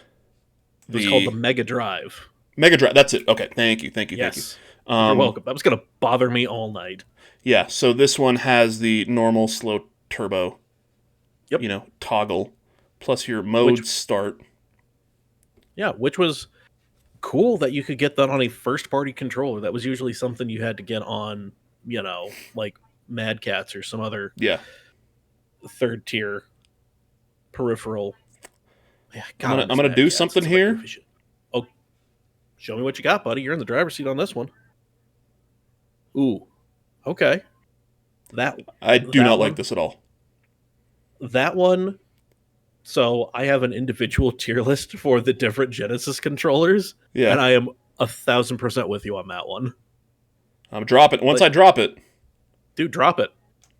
It's called the Mega Drive. Mega Drive. That's it. Okay, thank you. Yes. You're welcome. That was gonna bother me all night. Yeah, so this one has the normal slow turbo. Yep. You know, toggle plus your mode start. Yeah, which was cool that you could get that on a first-party controller. That was usually something you had to get on, you know, like Mad Catz or some other third-tier peripheral. Yeah, God, I'm gonna do something here. Oh, show me what you got, buddy. You're in the driver's seat on this one. Ooh, okay. I do not like this at all. That one. So I have an individual tier list for the different Genesis controllers, and I am 1,000% with you on that one. I'm dropping. Once I drop it, dude, drop it.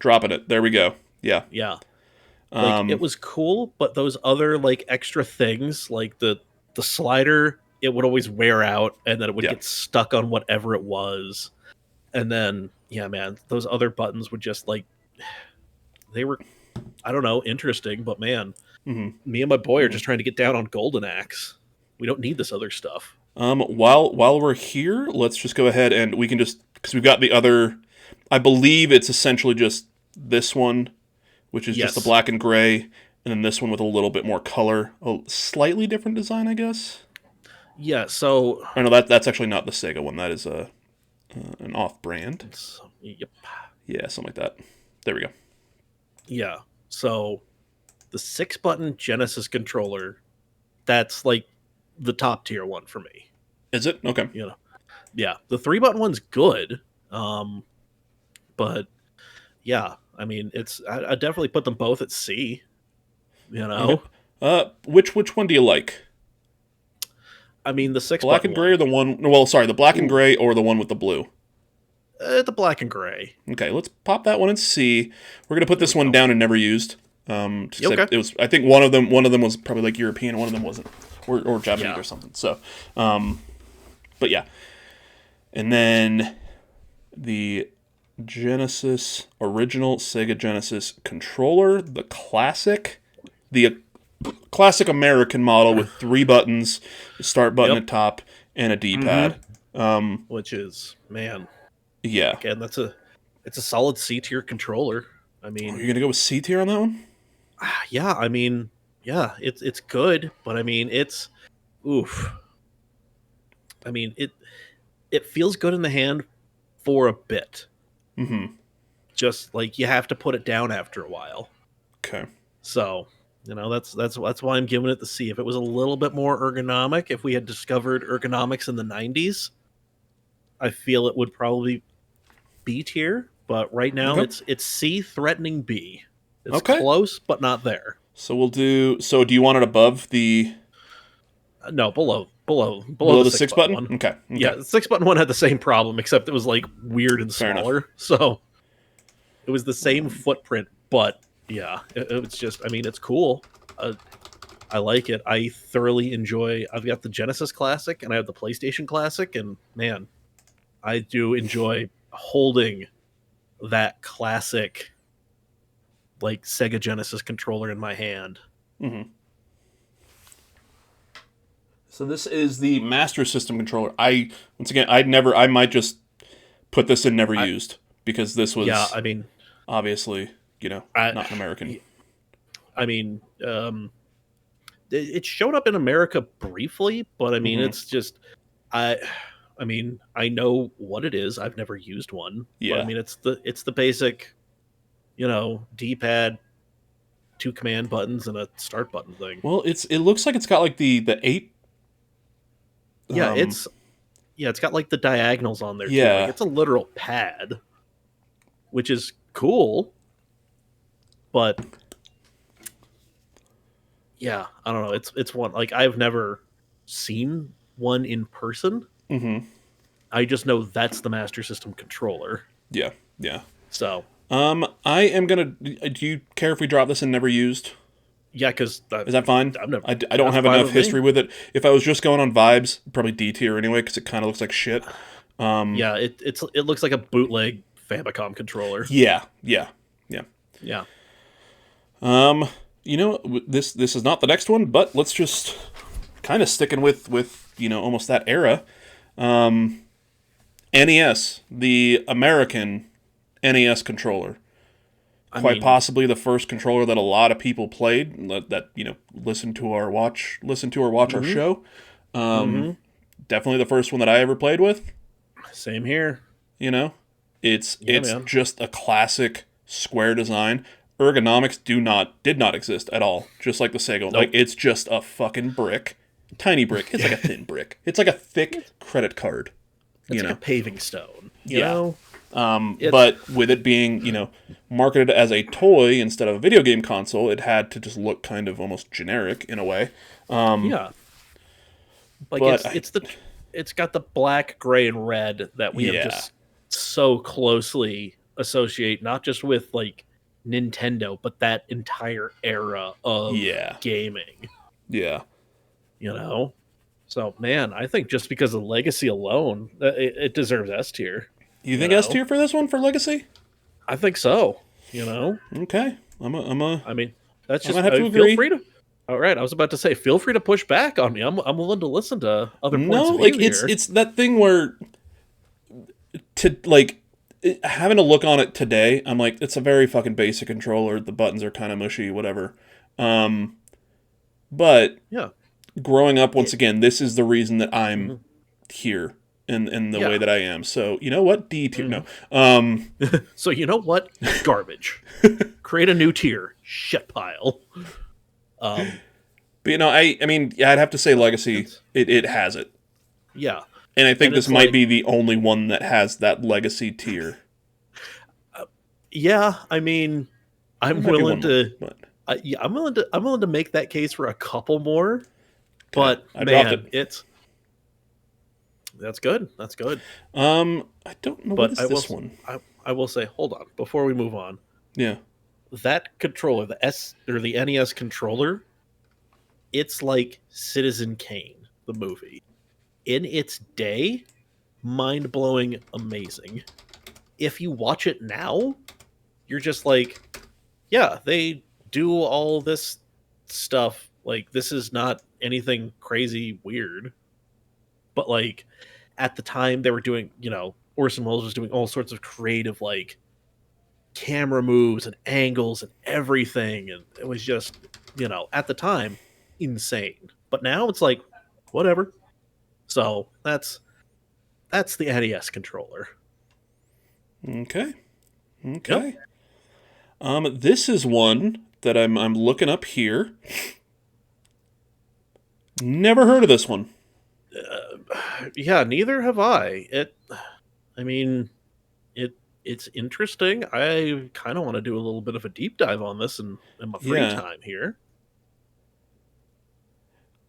Dropping it. There we go. Yeah. Yeah. Like, it was cool, but those other like extra things, like the slider, it would always wear out, and then it would get stuck on whatever it was, and then yeah, man, those other buttons would just like they were, I don't know, interesting, but man. Me and my boy are just trying to get down on Golden Axe. We don't need this other stuff. While we're here, let's just go ahead and we can just, because we've got the other, I believe it's essentially just this one, which is just the black and gray, and then this one with a little bit more color, a slightly different design, I guess. Yeah. So I know that's actually not the Sega one. That is an off-brand. Yep. Yeah, something like that. There we go. Yeah. So the 6-button Genesis controller, that's like the top tier one for me. Is it? Okay. You know, yeah. The 3-button one's good, but yeah, I mean, I definitely put them both at C. You know, which one do you like? I mean, the 6-button black and gray, or the one? Well, sorry, the black and gray, or the one with the blue. The black and gray. Okay, let's pop that one in C. We're gonna put this one down and never used. Okay. It was. I think one of them was probably like European, one of them wasn't, or Japanese or something. So, but yeah, and then the Genesis original Sega Genesis controller, the classic American model with 3 buttons, a start button at top, and a D-pad. Which is, man, yeah. again, that's a It's a solid C tier controller. I Oh, mean, you're gonna go with C tier on that one? yeah, I mean, yeah, it's good, but I mean, it's oof. I mean, it feels good in the hand for a bit. Mm-hmm. Just like you have to put it down after a while. Okay. So, that's why I'm giving it the C. If it was a little bit more ergonomic, if we had discovered ergonomics in the 90s, I feel it would probably B tier, but right now Okay. it's C threatening B. It's Okay. close but not there. So we'll do. So do you want it above the No, below below the the six six button button? one. Okay. Yeah, Okay. the 6 button one had the same problem, except it was like weird and Fair enough. smaller. So it was the same Um, footprint, but yeah, it's just. I mean, it's cool. I like it. I thoroughly enjoy. I've got the Genesis Classic and I have the PlayStation Classic, and man, I do enjoy holding that classic like Sega Genesis controller in my hand. mhm. So this is the Master System controller. I once again, I might just put this in never I used because this Yeah, was I mean, obviously I not an American. I mean, it showed up in America briefly, but I mean, Hmm. it's just I. I mean, I know what it is. I've never used one, but I Yeah. mean, it's the basic, D-pad, two command buttons, and a start button thing. Well, it looks like it's got like the eight. Yeah, Um. it's got like the diagonals on there too. Like Yeah. it's a literal pad, which is cool, but yeah, I don't know. It's one like I've never seen one in person. Hmm. I just know that's the Master System controller. Yeah. Yeah. So I am gonna. Do you care if we drop this in never used? yeah, because Is that fine? I've never. I don't That's have fine enough with me. history with it. If I was just going on vibes, probably D tier anyway because it kind of looks like shit. Yeah, it looks like a bootleg Famicom controller. Yeah. Yeah. Yeah. Yeah. Um, this is not the next one, but let's just kind of sticking with almost that era. NES, the American NES controller, I quite mean, possibly the first controller that a lot of people played that listen to or watch our hmm show. hmm Definitely the first one that I ever played with. same here. You know, Yeah, it's man. just a classic square design. Ergonomics did not exist at all. Just like the Sega, like Nope. it's just a fucking brick, tiny brick. It's like a thin brick. It's like a thick credit card. It's You like a know, paving stone. You yeah. know, it's But with it being marketed as a toy instead of a video game console, it had to just look kind of almost generic in a way. yeah, like But it's got the black, gray, and red that we have yeah, just so closely associate not just with like Nintendo, but that entire era of yeah, gaming. yeah. You know, so man, I think just because of legacy alone, it deserves S tier. You You think S know, tier for this one for Legacy? I think so. You know, Okay, I mean, that's I might just have to feel agree. free to. All right, I was about to say, feel free to push back on me. I'm willing to listen to other points No, of like view here. it's that thing where to like having a look on it today, I'm like, it's a very fucking basic controller. The buttons are kind of mushy, whatever. Um, but Yeah, growing up, once it, again, this is the reason that I'm mhm. here in the way Yeah. that I am. So you know what, D tier. No, Mhm. So you know what? Garbage. Create a new tier. Shit pile. Um, but I mean, yeah, I'd have to say Legacy. it's It has it, yeah, and I think and this it's might like be the only one that has that Legacy tier. yeah. I mean, There I'm might be willing one more, to. but Yeah, I'm willing to make that case for a couple more. okay, But I dropped man, it. that's good. That's good. I don't know what But is this one. I will say, hold on, before we move on. Yeah. That controller, the S or the NES controller, it's like Citizen Kane, the movie. In its day, mind blowing, amazing. If you watch it now, you're just like, yeah, they do all this stuff. Like, this is not anything crazy weird. But, like, at the time, they were doing, Orson Welles was doing all sorts of creative, like, camera moves and angles and everything, and it was just, at the time, insane. But now it's like, whatever. So that's the NES controller. Okay. Yep. Okay. This is one that I'm looking up here. Never heard of this one. Yeah, neither have I. I mean, it's interesting. I kind of want to do a little bit of a deep dive on this in my free Yeah. time here.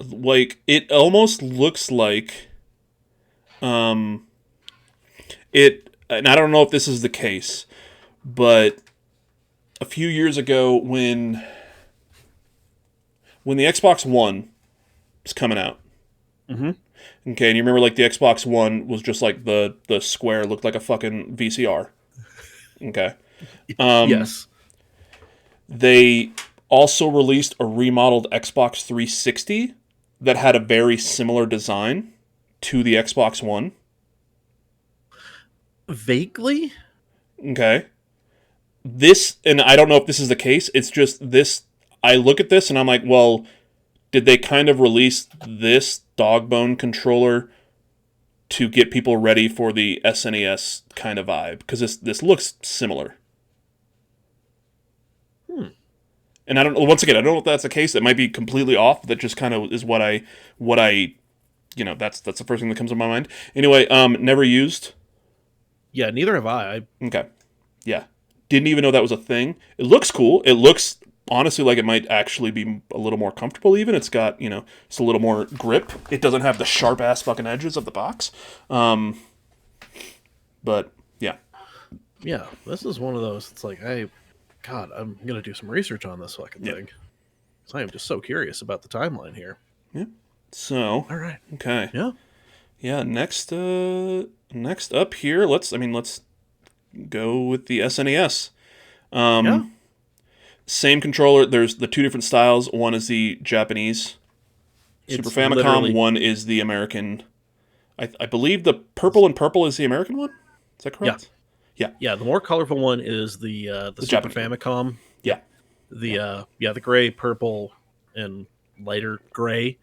Like it almost looks like it, and I don't know if this is the case, but a few years ago when the Xbox One was coming out. Mm-hmm. Okay, and you remember like the Xbox One was just like the square looked like a fucking VCR. Okay. Yes. They also released a remodeled Xbox 360 that had a very similar design to the Xbox One. Vaguely? Okay. This, and I don't know if this is the case, it's just this. I look at this and I'm like, well, did they kind of release this Dogbone controller to get people ready for the SNES kind of vibe? Because this looks similar. And I don't. Once again, I don't know if that's the case. It might be completely off. That just kind of is what I, that's the first thing that comes to my mind. Anyway, never used. Yeah, neither have I. Okay, yeah, didn't even know that was a thing. It looks cool. It looks honestly like it might actually be a little more comfortable. Even it's got just a little more grip. It doesn't have the sharp ass fucking edges of the box. But yeah, Yeah, this is one of those. It's like, God, I'm gonna do some research on this fucking thing. So I am just so curious about the timeline here. yeah. So All right. okay. Yeah. Yeah, next up here, let's go with the SNES. Yeah. Same controller. There's the two different styles. One is the Japanese Super It's Famicom. literally- One is the American. I believe the purple and purple is the American one. Is that correct? Yeah. Yeah, the more colorful one is the Super Japanese one. Famicom. Yeah. The gray, purple, and lighter gray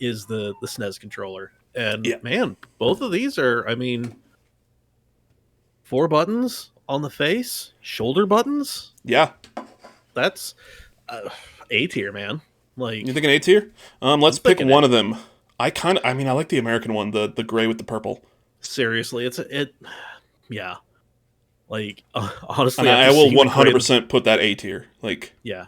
is the SNES controller. And Yeah. man, both of these are, 4 buttons on the face, shoulder buttons. Yeah. That's A tier, man. Like, You thinking A tier? Let's pick thinking one of them. I like the American one, the gray with the purple. seriously, yeah. Like, honestly, And I after will seeing the 100% put that A tier. Like, yeah.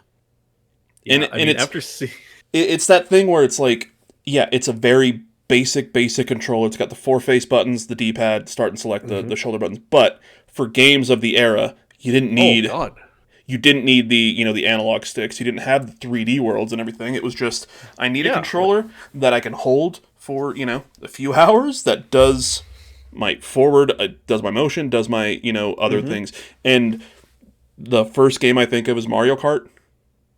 And Yeah, it's after seeing it's that thing where it's like, yeah, it's a very basic controller. It's got the 4 face buttons, the D-pad, start and select the shoulder buttons. But for games of the era, you didn't need the analog sticks. You didn't have the 3D worlds and everything. It was just, I need a controller that I can hold for a few hours that does my forward, does my motion, does my other things. And the first game I think of is Mario Kart.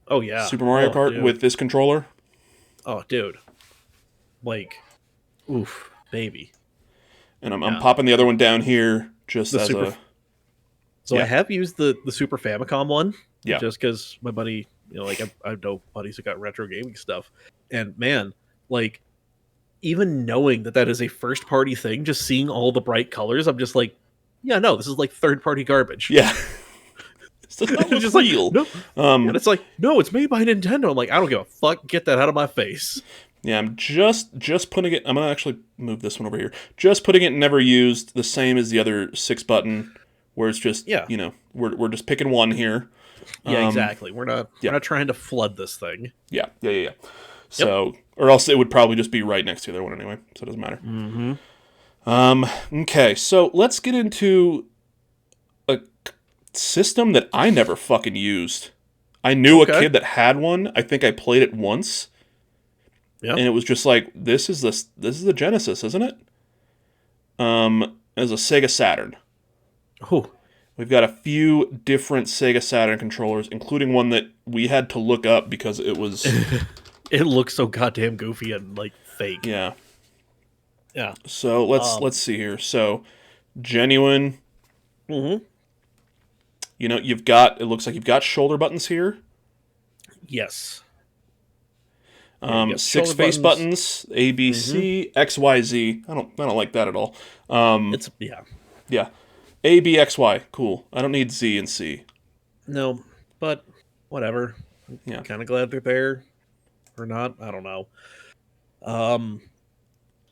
Oh yeah, Super Mario Kart dude. with this controller. Oh, dude. Like, oof, baby. And I'm popping the other one down here just The as Super- a... So I have used the Super Famicom one. Yeah. Just because my buddy, I know buddies who got retro gaming stuff. And man, like, even knowing that is a first party thing, just seeing all the bright colors, I'm just like, yeah, no, this is like third party garbage. Yeah. It's just real. Like, no. And it's like, no, it's made by Nintendo. I'm like, I don't give a fuck. Get that out of my face. Yeah, I'm just putting it... I'm going to actually move this one over here. Just putting it never used, the same as the other 6 button, where it's just, we're just picking one here. Yeah, exactly. We're not trying to flood this thing. Yeah. So, or else it would probably just be right next to the other one anyway, so it doesn't matter. Okay, so let's get into a system that I never fucking used. I knew a kid that had one. I think I played it once. Yeah. And it was just like, this is the Genesis, isn't it? It was a Sega Saturn. Oh. We've got a few different Sega Saturn controllers, including one that we had to look up because it was... It looks so goddamn goofy and, like, fake. Yeah. Yeah. So let's see here. So, genuine. Mm-hmm. You know, it looks like you've got shoulder buttons here. Yes. Six face buttons, A, B, C, X, Y, Z. I don't like that at all. It's yeah. Yeah. A, B, X, Y. Cool. I don't need Z and C. No, but whatever. Yeah. Kind of glad they're there or not. I don't know.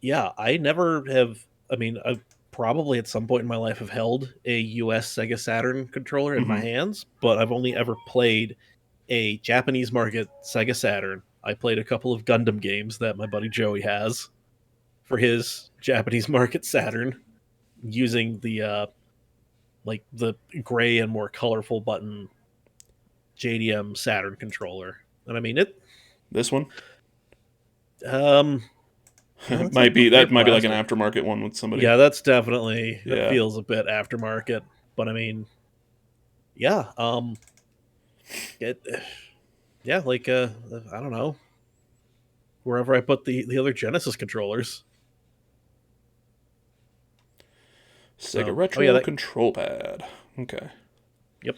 Yeah, I never have. I mean, I probably at some point in my life have held a US Sega Saturn controller in my hands, but I've only ever played a Japanese market Sega Saturn. I played a couple of Gundam games that my buddy Joey has for his Japanese market Saturn using the the gray and more colorful button JDM Saturn controller. And I mean it This one um might be like an aftermarket one with somebody. Yeah, that's definitely Yeah. It feels a bit aftermarket, but I mean yeah, I don't know. Wherever I put the other Genesis controllers. Sega Retro control pad. Okay. Yep.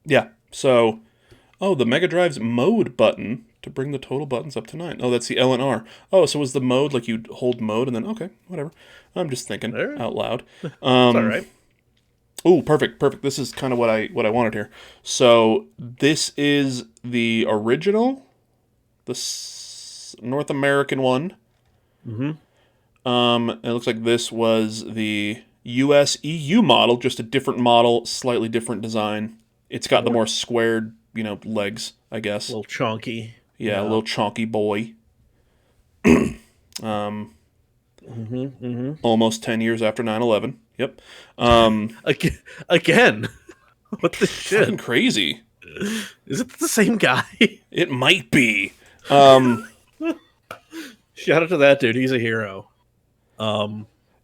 Yeah. So, the Mega Drive's mode button to bring the total buttons up to 9. Oh, that's the L and R. Oh, so was the mode like you hold mode and then okay, whatever. I'm just thinking out loud. It's all right. Oh, perfect. This is kind of what I wanted here. So this is the original, the North American one. Mm-hmm. It looks like this was the US EU model, just a different model, slightly different design. It's got the more squared, legs, I guess. A little chonky. Yeah, a little chonky boy. Almost 10 years after 9/11. Yep. Again. What the shit? Fucking crazy. Is it the same guy? It might be. Shout out to that dude. He's a hero.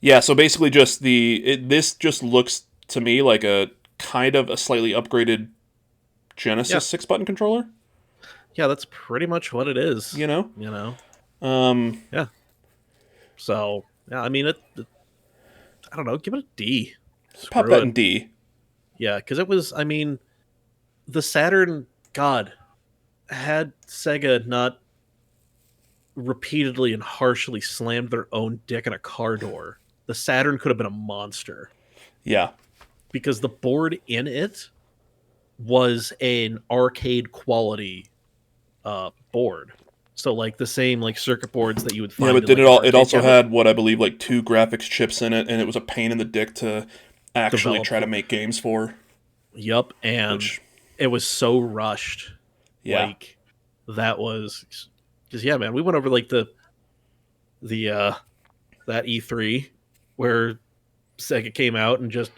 Yeah, so basically just this just looks to me like a kind of a slightly upgraded Genesis 6-button controller. Yeah, that's pretty much what it is. Yeah. So, yeah, I mean, I don't know, give it a D. Pop that in D. Yeah, because it was, I mean, the Saturn, God, had Sega not repeatedly and harshly slammed their own dick in a car door, the Saturn could have been a monster. Yeah. Because the board in it was an arcade quality board. So like the same like circuit boards that you would find. Yeah, but then it also had what I believe like 2 graphics chips in it, and it was a pain in the dick to actually try to make games for. Yep, and it was so rushed. Yeah. Like that was because man, we went over like the that E3 where Sega came out and just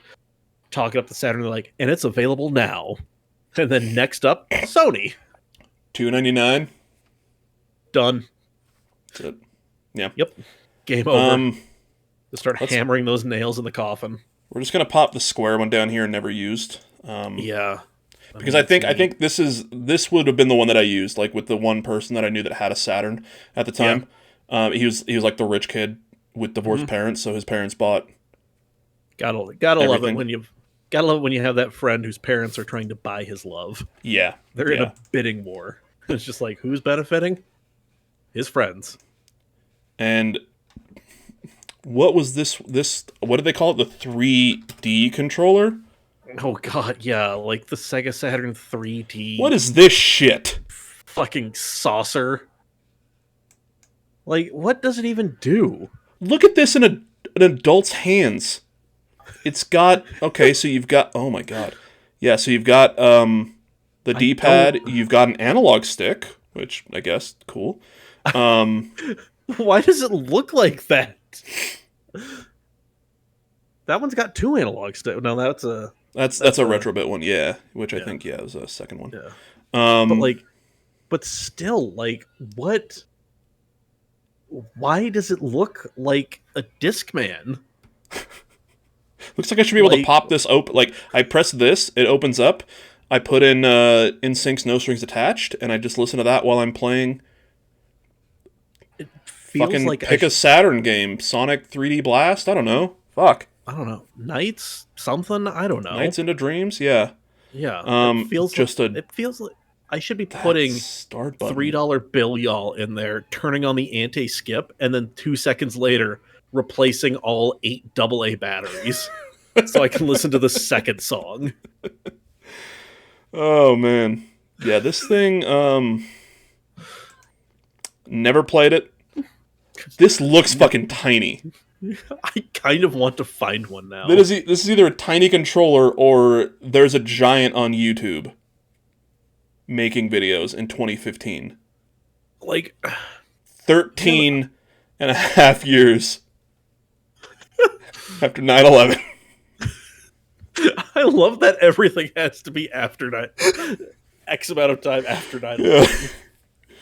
talking up the Saturn, like, and it's available now. And then next up, Sony. $299. Done. That's it. Yeah. Yep. Game over. Start hammering those nails in the coffin. We're just gonna pop the square one down here and never used. Yeah. Because I think this would have been the one that I used, like with the one person that I knew that had a Saturn at the time. Yeah. He was like the rich kid with divorced parents, so his parents bought. Gotta love it when you have that friend whose parents are trying to buy his love. Yeah. They're in a bidding war. It's just like, who's benefiting? His friends. And what was this? What did they call it? The 3D controller? Oh god, yeah, like the Sega Saturn 3D. What is this shit? Fucking saucer. Like, what does it even do? Look at this in an adult's hands. It's got so you've got oh my god. Yeah, so you've got the D-pad, you've got an analog stick, which I guess cool. Why does it look like that? That one's got 2 analog sticks. No, that's a Retrobit one, yeah, which I think was a second one. Yeah. But still, like, what? Why does it look like a Discman? Looks like I should be able to pop this open. Like, I press this, it opens up. I put in NSYNC's No Strings Attached, and I just listen to that while I'm playing. It feels fucking like pick a Saturn game, Sonic 3D Blast. I don't know. Fuck. I don't know, Nights something. I don't know. Nights into Dreams, yeah. Yeah, it feels like Just a I should be that putting start button. $3 bill y'all in there, turning on the anti skip, and then 2 seconds later replacing all 8 AA batteries so I can listen to the second song. Oh man, yeah. This thing, never played it. This looks fucking tiny. I kind of want to find one now. This is either a tiny controller or there's a giant on YouTube making videos in 2015. Like, 13 and a half years after 9/11. I love that everything has to be after X amount of time after 9/11. Yeah.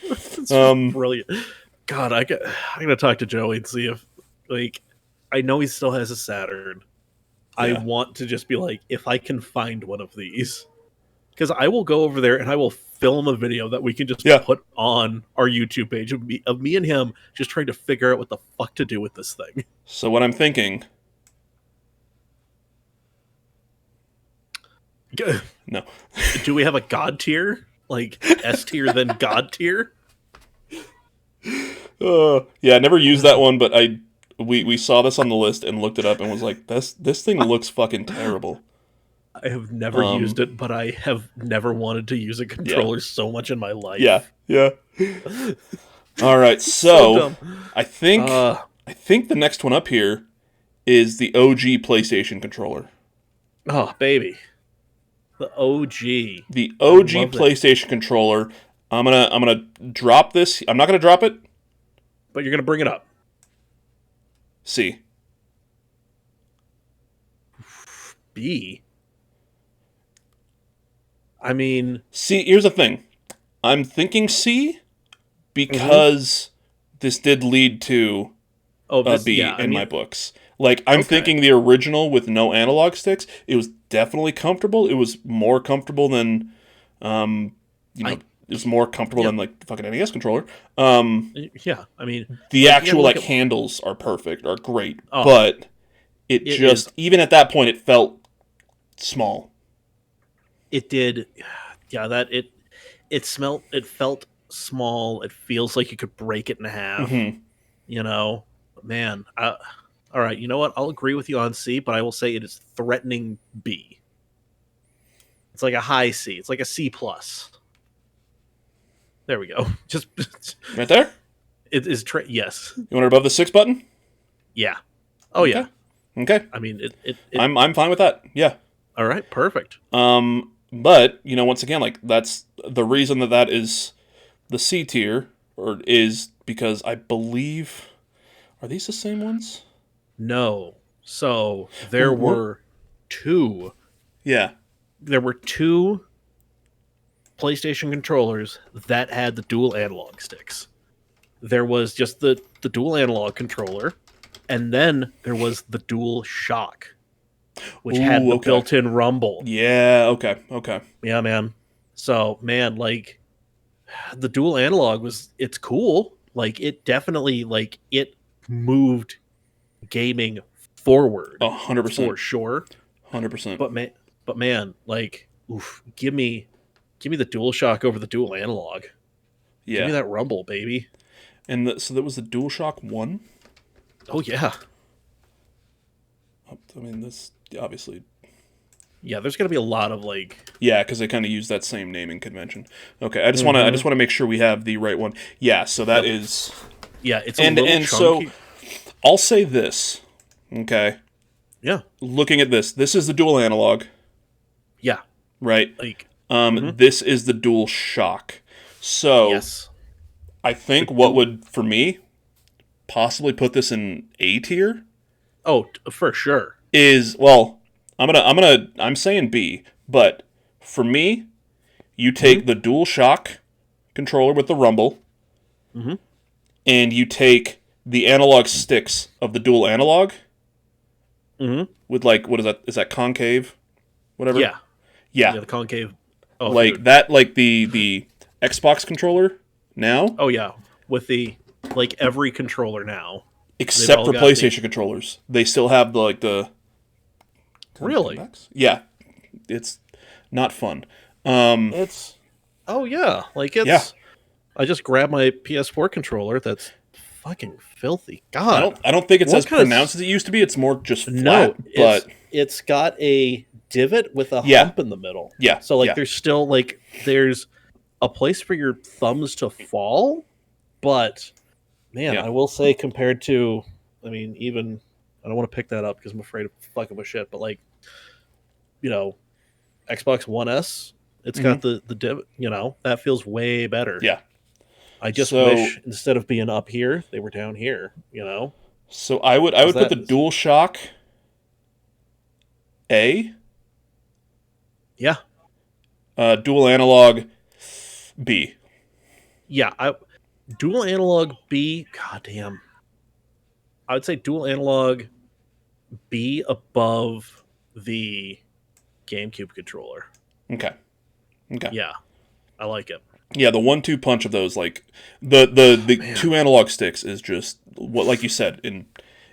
It's just brilliant. God, I'm gonna talk to Joey and see if, like, I know he still has a Saturn. I Yeah. want to just be like, if I can find one of these, because I will go over there and I will film a video that we can just Yeah. put on our YouTube page of me and him just trying to figure out what the fuck to do with this thing. So what I'm thinking, no. Do we have a God tier? Like S tier, then God tier? Yeah, I never used that one, but we saw this on the list and looked it up and was like, this thing looks fucking terrible. I have never used it, but I have never wanted to use a controller so much in my life. Yeah, yeah. All right, so I think the next one up here is the OG PlayStation controller. Oh, baby. The OG. The OG PlayStation controller. I'm gonna drop this. I'm not gonna drop it. But you're gonna bring it up. C. B. I mean, C. Here's the thing. I'm thinking C because this did lead to a B in my books. Like, I'm thinking the original with no analog sticks. It was definitely comfortable. It was more comfortable than, it was more comfortable than like the fucking NES controller. Yeah, I mean, the actual handles are perfect, are great, but it just even at that point it felt small. It did, yeah. It felt small. It feels like you could break it in half. Mm-hmm. You know, man. All right, you know what? I'll agree with you on C, but I will say it is threatening B. It's like a high C. It's like a C plus. There we go. Just right there. It is yes. You want it above the 6 button? Yeah. Oh okay. yeah. Okay. I mean, I'm fine with that. Yeah. All right. Perfect. But once again, like that's the reason that is the C tier, or is because I believe, are these the same ones? No. So there were two. Yeah. There were two PlayStation controllers that had the dual analog sticks. There was just the dual analog controller, and then there was the Dual Shock, which had the built-in rumble. Yeah, okay. Yeah, man. So, man, like, the dual analog it's cool. Like, it definitely, like, it moved gaming forward. 100%. For sure. 100%. But man, like, oof, give me the Dual Shock over the dual analog. Yeah. Give me that rumble, baby. And so that was the Dual Shock 1? Oh, yeah. I mean, this obviously. Yeah, there's gonna be a lot of like. Yeah, because they kind of use that same naming convention. Okay, I just want to make sure we have the right one. Yeah, so that is. Yeah, it's a little chunky. So I'll say this. Okay. Yeah. Looking at this is the dual analog. Yeah. Right. Like. This is the Dual Shock. So. Yes. I think what would, for me, possibly put this in A tier. Oh, for sure. Is I'm saying B, but for me, you take the Dual Shock controller with the rumble, and you take the analog sticks of the dual analog, with like, what is that? Is that concave? Whatever. Yeah. The concave. Oh, like dude. That, like the Xbox controller now. Oh yeah, with the like every controller now, except for PlayStation controllers, they still have the Really? Yeah, it's not fun. It's oh yeah, like Yeah, it's. I just grabbed my PS4 controller. That's fucking filthy. I God, don't think it's what as kind of pronounced as it used to be. It's more just no? flat, but It's got a divot with a yeah, hump in the middle. yeah, So like yeah, there's still like there's a place for your thumbs to fall, but man, yeah, I will say compared to, I mean, even I don't want to pick that up because I'm afraid of fucking with shit. But like Xbox One S, it's hmm got the div. That feels way better. yeah. I just So wish instead of being up here, they were down here. I Because would put that the is DualShock A, yeah, dual analog B. yeah. Dual analog B. God damn, I would say dual analog B above the GameCube controller. Okay, okay. Yeah, I like it. Yeah, the 1-2 punch of those, like the Man. two analog sticks, is just what, like you said. And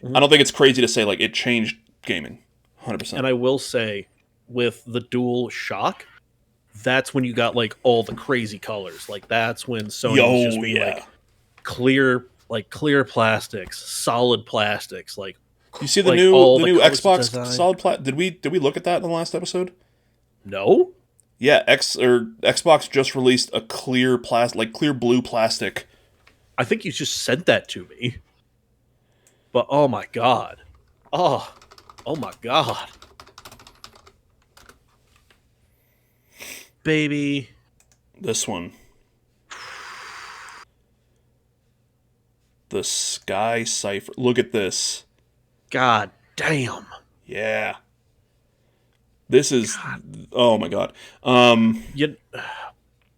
I Mhm. don't think it's crazy to say like it changed gaming, 100%. And I will say, with the Dual Shock, that's when you got like all the crazy colors. Like that's when Sony was just Yo, being yeah. like clear plastics, solid plastics, You see like the all the new colors of Xbox design. solid plat? Did we look at that in the last episode? No, Yeah, Xbox just released a clear like clear blue plastic. I think you just sent that to me. But oh my god, oh, oh my god, baby, This one, the Sky Cipher. Look at this. god damn. Yeah. This is, God, oh my god. you,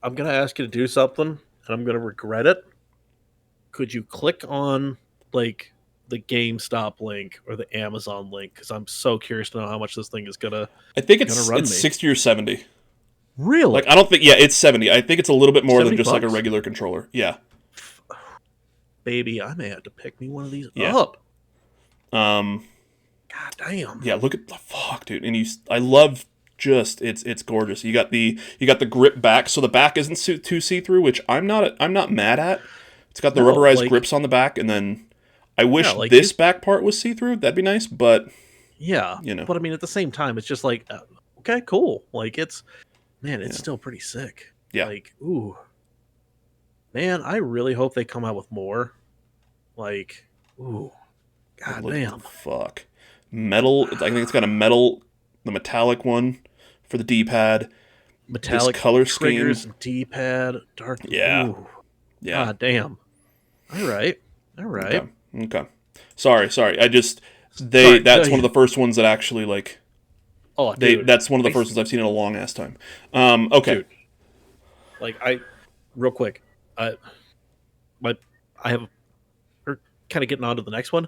I'm gonna ask you to do something, and I'm gonna regret it. Could you click on like the GameStop link or the Amazon link? Because I'm so curious to know how much this thing is I think gonna it's run it's me. 60 or 70. Like I Really, don't think, yeah, it's 70. I think it's a little bit more than 70 just like a bucks, regular controller. Yeah. baby. I may have to pick me one of these Yeah. up. Um God damn. yeah, look at the fuck, dude. And I love just it's gorgeous. You got the grip back, so the back isn't too see-through, which I'm not mad at. It's got the No, rubberized like grips on the back, and then I yeah, wish like this these. back part was see-through. That'd be nice, but Yeah, you know, but I mean, at the same time, it's just like okay, cool. Like it's man, it's yeah. still pretty sick. Yeah. Like ooh, man, I really hope they come out with more. Like ooh, god Look at the damn. fuck. Metal, I think it's got the metallic one for the D-pad. This Metallic color scheme. triggers, D-pad, dark. Yeah. Ooh, Yeah. god damn. All right, all Okay. right. Okay. Sorry. I just Sorry. No, that's one of the first ones that actually like oh, dude. that's one of the I, first ones I've seen in a long ass time. Okay. dude, like real quick. I my I have. We're kind of getting on to the next one.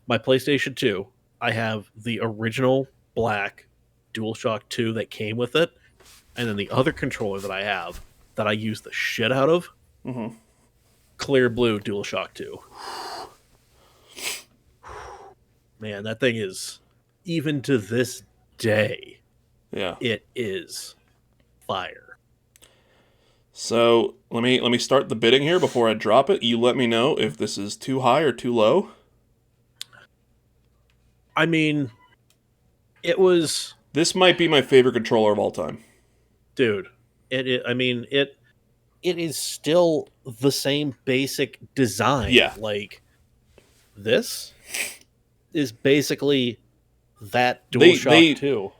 My PlayStation 2. I have the original black DualShock 2 that came with it, and then the other controller that I have that I use the shit out of, Mm-hmm. clear blue DualShock 2. Man, that thing is, even to this day, Yeah. it is fire. So let me start the bidding here before I drop it. You let me know if this is too high or too low. I mean, it was, This might be my favorite controller of all time. dude. I mean, it is still the same basic design. Yeah. Like this is basically that They DualShock they 2.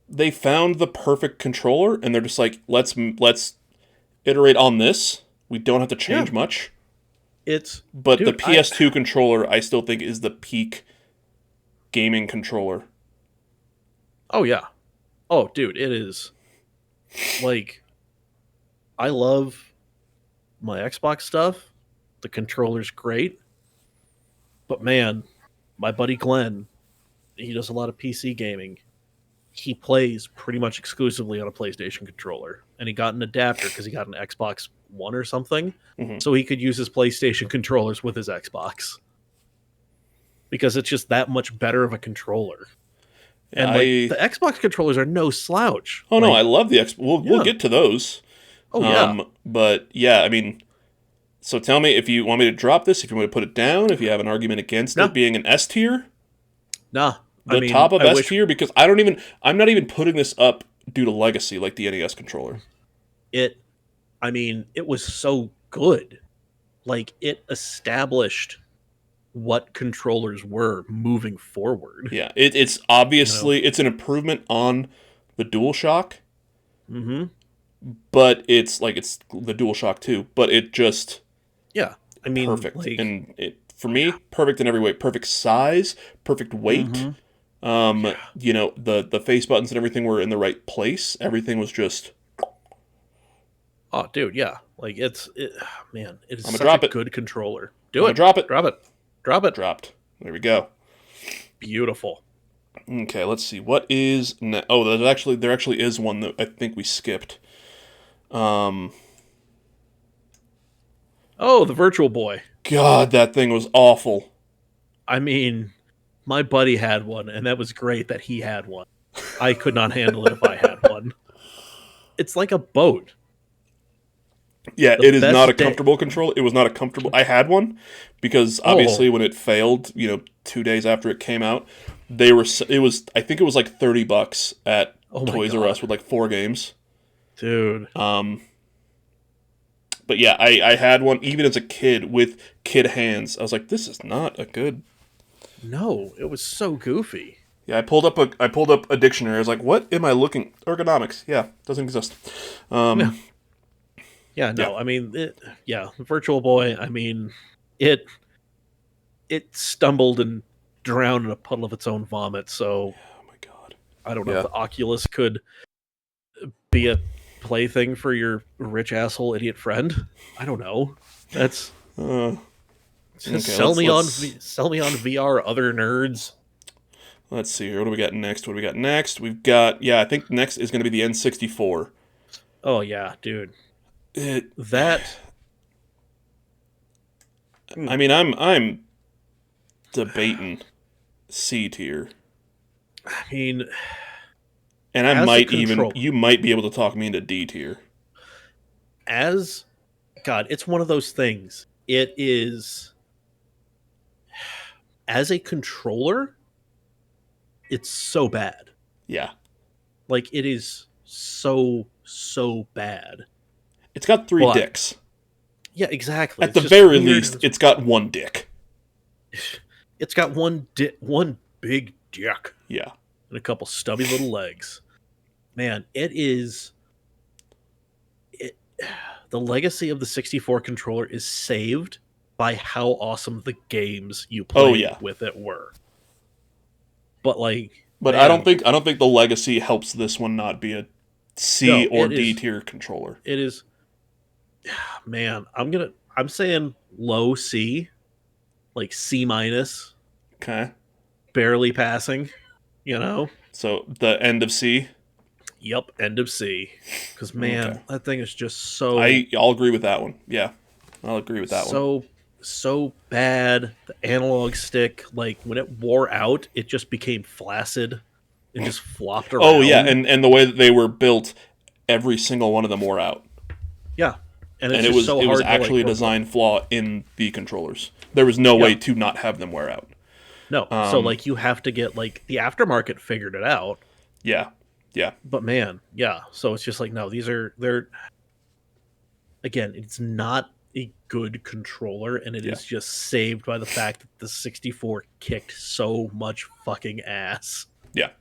they found the perfect controller and they're just like let's iterate on this. We don't have to change Yeah, much. it's But the dude. PS2 controller I still think is the peak gaming controller. Oh yeah. Oh dude, it is like I love my Xbox stuff. The controller's great, but man, my buddy Glenn, he does a lot of PC gaming. He plays pretty much exclusively on a PlayStation controller, and he got an adapter because he got an Xbox One or something, Hmm. so he could use his PlayStation controllers with his Xbox because it's just that much better of a controller. And like the Xbox controllers are no slouch. Oh no, like, I love the X. We'll get to those. Oh yeah. But yeah, I mean, so tell me if you want me to drop this, if you want me to put it down, if you have an argument against it being an S tier. Nah. The top of S tier, because I'm not even putting this up due to legacy like the NES controller. It was so good. Like, it established what controllers were moving forward. Yeah, it's obviously it's an improvement on the DualShock. Mm-hmm. But it's the DualShock 2, but it just perfect. Like, and it for me, perfect in every way. Perfect size, perfect weight. The face buttons and everything were in the right place. Everything was just oh dude, yeah. Like it is such a good controller. Drop it. Drop it. Dropped. There we go. Beautiful. Okay, let's see. What is there actually is one that I think we skipped. Oh, the Virtual Boy. God, that thing was awful. I mean, my buddy had one, and that was great that he had one. I could not handle it if I had one. It's like a boat. Yeah, it is not a comfortable control. It was not a comfortable. I had one because obviously when it failed, 2 days after it came out, I think it was like $30 at Toys R Us with like 4 games. Dude. But yeah, I had one even as a kid with kid hands. I was like, this is not a good. No, it was so goofy. Yeah, I pulled up a dictionary. I was like, what am I looking? Ergonomics. Yeah, doesn't exist. Yeah, no, yeah. I mean, Virtual Boy, I mean, it stumbled and drowned in a puddle of its own vomit, so oh my god. I don't know if the Oculus could be a plaything for your rich asshole idiot friend. I don't know. That's sell me on VR, other nerds. Let's see here. What do we got next? We've got I think next is going to be the N64. Oh yeah, dude. I mean, I'm debating C tier. I mean, and you might be able to talk me into D tier. It's one of those things. It is, as a controller, it's so bad. Yeah. Like, it is so bad. It's got 3 dicks. Yeah, exactly. At the very least, it's got 1 dick. It's got one big dick. Yeah. And a couple stubby little legs. Man, it is... The legacy of the 64 controller is saved by how awesome the games you play with it were. But I don't think the legacy helps this one not be a C or D tier controller. It is... Man, I'm saying low C, like C minus. Okay. Barely passing, So the end of C? Yep, end of C. Because that thing is just so... I'll agree with that one. Yeah, I'll agree with that one. So bad. The analog stick, like when it wore out, it just became flaccid. It just flopped around. Oh yeah, and the way that they were built, every single one of them wore out. Yeah. And it was actually a design flaw in the controllers. There was no way to not have them wear out. No, so you have to get the aftermarket figured it out. Yeah, yeah. But man, yeah. So it's just no, they're again, it's not a good controller, and it is just saved by the fact that the 64 kicked so much fucking ass. Yeah.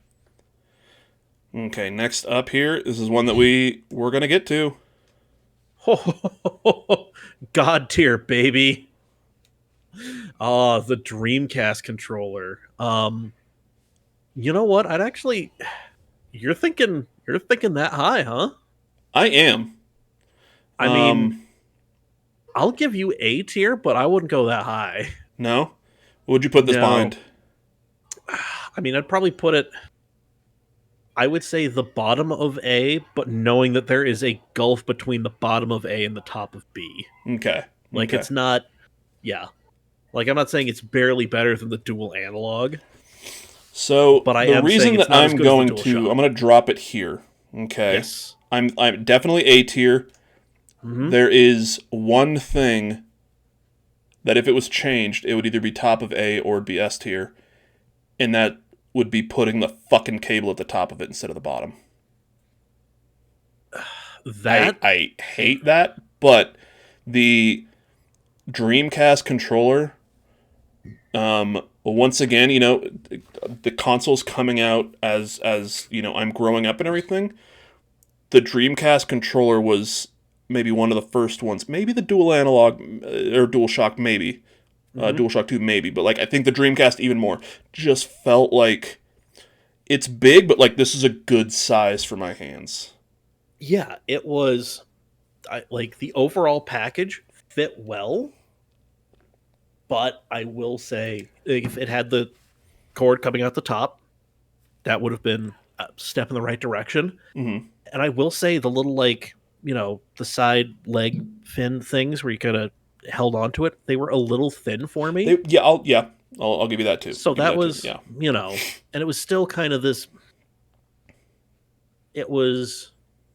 Okay, next up here, this is one that we're gonna get to. God tier, baby. Oh, the Dreamcast controller. You know what? You're thinking that high, huh? I am. I mean, I'll give you A tier, but I wouldn't go that high. No? What would you put this behind? I mean, I'd probably put it... I would say the bottom of A, but knowing that there is a gulf between the bottom of A and the top of B. Okay. It's not... Yeah. I'm not saying it's barely better than the dual analog. So But I the am saying reason it's that not as good as the DualShock. I'm going to drop it here. Okay. Yes. I'm definitely A tier. Mm-hmm. There is one thing that if it was changed, it would either be top of A or it'd be S tier, and that would be putting the fucking cable at the top of it instead of the bottom. That I hate that, but the Dreamcast controller, once again, the console's coming out as I'm growing up and everything. The Dreamcast controller was maybe one of the first ones, maybe the dual analog or DualShock, maybe DualShock 2, maybe, but like I think the Dreamcast even more just felt like it's big, but like this is a good size for my hands. yeah, it was like the overall package fit well, but I will say if it had the cord coming out the top, that would have been a step in the right direction. Mm-hmm. And I will say the little the side leg fin things where you kind of held onto it, they were a little thin for me. I'll give you that too. So Give you that that too. was, Yeah, and it was still kind of this. It was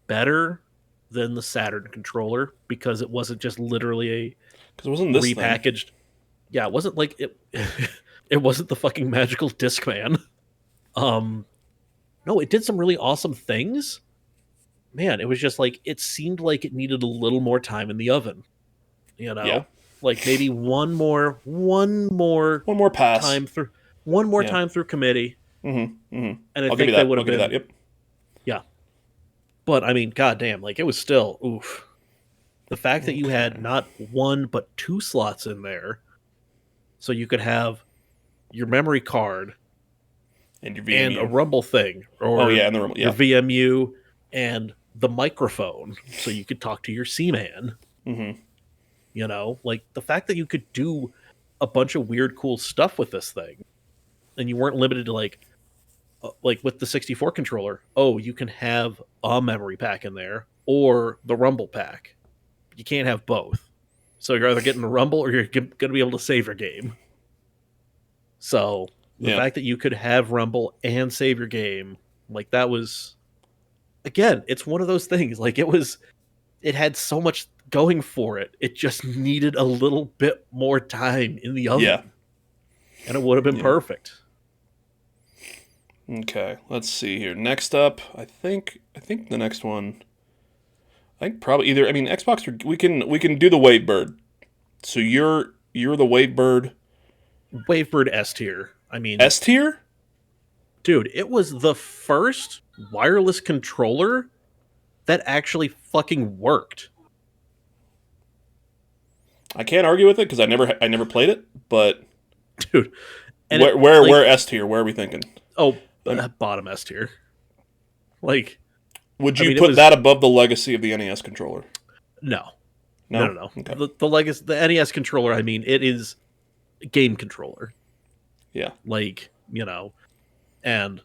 better than the Saturn controller because it wasn't just literally a because it wasn't this thing. repackaged. Yeah, it wasn't like it. It wasn't the fucking magical Discman. Um, no, it did some really awesome things. Man, it was just like it seemed like it needed a little more time in the oven. You Yeah, know, like maybe one more one more pass. time through, one more Yeah. time through committee, Mm-hmm. Mm-hmm. and I I'll give you think they that. would I'll have give you been. that. Yep. Yeah, but I mean, goddamn, like it was still oof. The fact that you Okay. had not one but two slots in there, so you could have your memory card And your and a VMU. rumble thing, Oh or yeah, and the remote. your Yeah. VMU and the microphone, so you could talk to your C-man. Mm-hmm. Like the fact that you could do a bunch of weird, cool stuff with this thing, and you weren't limited to like with the 64 controller. Oh, you can have a memory pack in there or the rumble pack. You can't have both. So you're either getting the rumble or you're going to be able to save your game. So the Yeah. fact that you could have rumble and save your game, like that was, again, it's one of those things. Like it had so much going for it. It just needed a little bit more time in the oven, Yeah. and it would have been Yeah. perfect. Okay. Let's see here. Next up, I think the next one. I think probably either. I mean, Xbox. We can do the Wavebird. So you're the Wavebird Wavebird S tier. I mean, S tier. dude, it was the first wireless controller that actually fucking worked. I can't argue with it because I never played it. But Dude. And where S tier? Where are we thinking? oh, bottom S tier. Like, Would I you mean, it put was that above the legacy of the NES controller? no. No. No. Okay. The NES controller, I mean, it is a game controller. Yeah. Like, and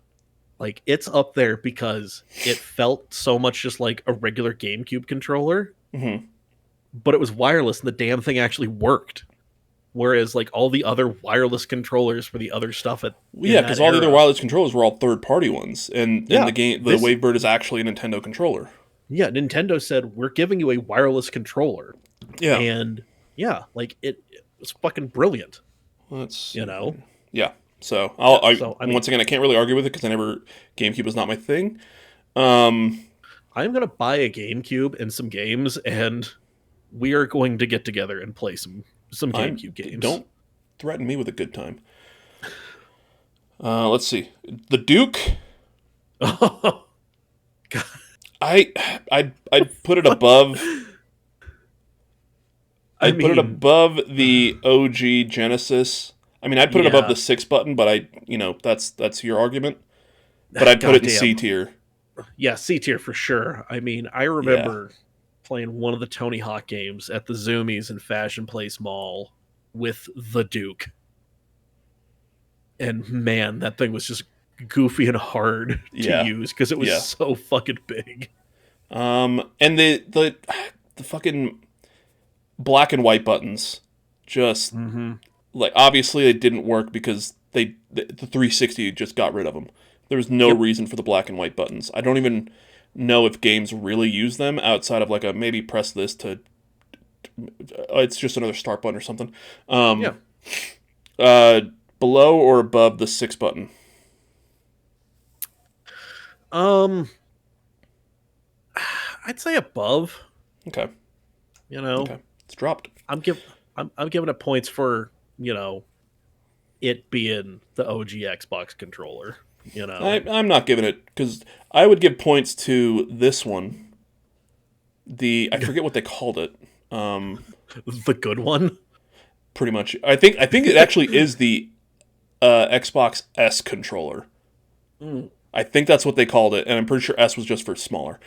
like it's up there because it felt so much just like a regular GameCube controller, Mm-hmm. but it was wireless and the damn thing actually worked. Whereas like all the other wireless controllers for the other stuff Well, yeah, because all the other wireless controllers were all third-party ones, and Yeah, the this- Wavebird is actually a Nintendo controller. yeah, Nintendo said we're giving you a wireless controller, Yeah, and yeah, like it was fucking brilliant. let's Yeah, So once again, I can't really argue with it because GameCube was not my thing. I'm gonna buy a GameCube and some games, and we are going to get together and play some GameCube games. Don't threaten me with a good time. Let's see, the Duke. Oh, I'd put it above. I'd put it above the OG Genesis. I mean, I'd put it above the 6 button, but that's your argument. But I'd put it in C tier. Yeah, C tier for sure. I mean, I remember playing one of the Tony Hawk games at the Zoomies in Fashion Place Mall with the Duke. And man, that thing was just goofy and hard to use because it was so fucking big. And the fucking black and white buttons just like obviously they didn't work because the 360 just got rid of them. There was no Yep. reason for the black and white buttons. I don't even know if games really use them outside of like a maybe press this to. It's just another start button or something. Yeah. Uh, below or above the 6 button? Um, I'd say above. Okay. You know, Okay. It's dropped. I'm giving it points for it being the OG Xbox controller. I'm not giving it because I would give points to this one. I forget what they called it. The good one. Pretty much. I think it actually is the Xbox S controller. Mm. I think that's what they called it, and I'm pretty sure S was just for smaller.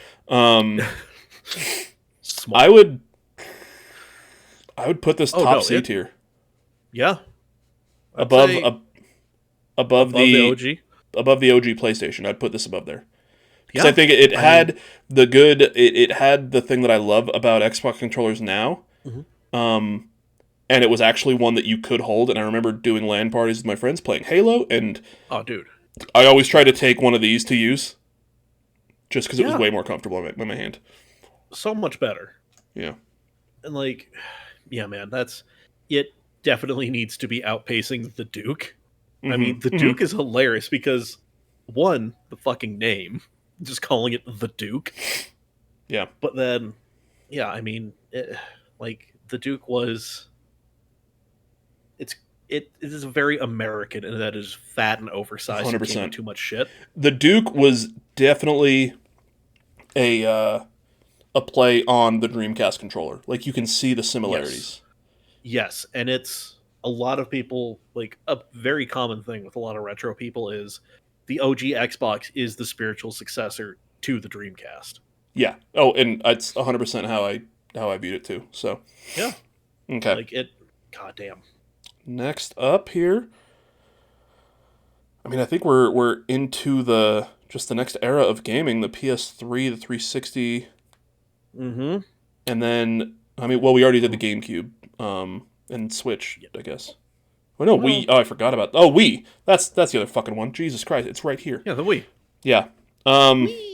Small. I would put this Oh, top no, C tier Yeah. I'd above say above the OG. above the OG PlayStation. I'd put this above there because Yeah. I think it I had mean, the good. It had the thing that I love about Xbox controllers now. Mhm. And it was actually one that you could hold. And I remember doing LAN parties with my friends playing Halo, and Oh, dude. I always tried to take one of these to use, just because it was Yeah. way more comfortable in my hand. So much better. Yeah, And yeah, man, it definitely needs to be outpacing the Duke. I mean, the Duke is hilarious because one, the fucking name, just calling it the Duke. Yeah, But then, yeah, I mean, the Duke was it is very American and that is fat and oversized and came 100%. with too much shit. The Duke was definitely a play on the Dreamcast controller. Like you can see the similarities. Yes, and it's a lot of people like a very common thing with a lot of retro people is the OG Xbox is the spiritual successor to the Dreamcast. Yeah. Oh, and it's 100% how I viewed it too. So Yeah, okay. like it. Goddamn. Next up here, I mean, I think we're into the just the next era of gaming, the PS3, the 360, Mm-hmm. and then I mean, well, we already did the GameCube, and Switch, I guess. Oh no, Well, Wii. Oh, I forgot about. Oh, Wii. That's the other fucking one. Jesus Christ, it's right here. yeah, the Wii. Yeah. Wii.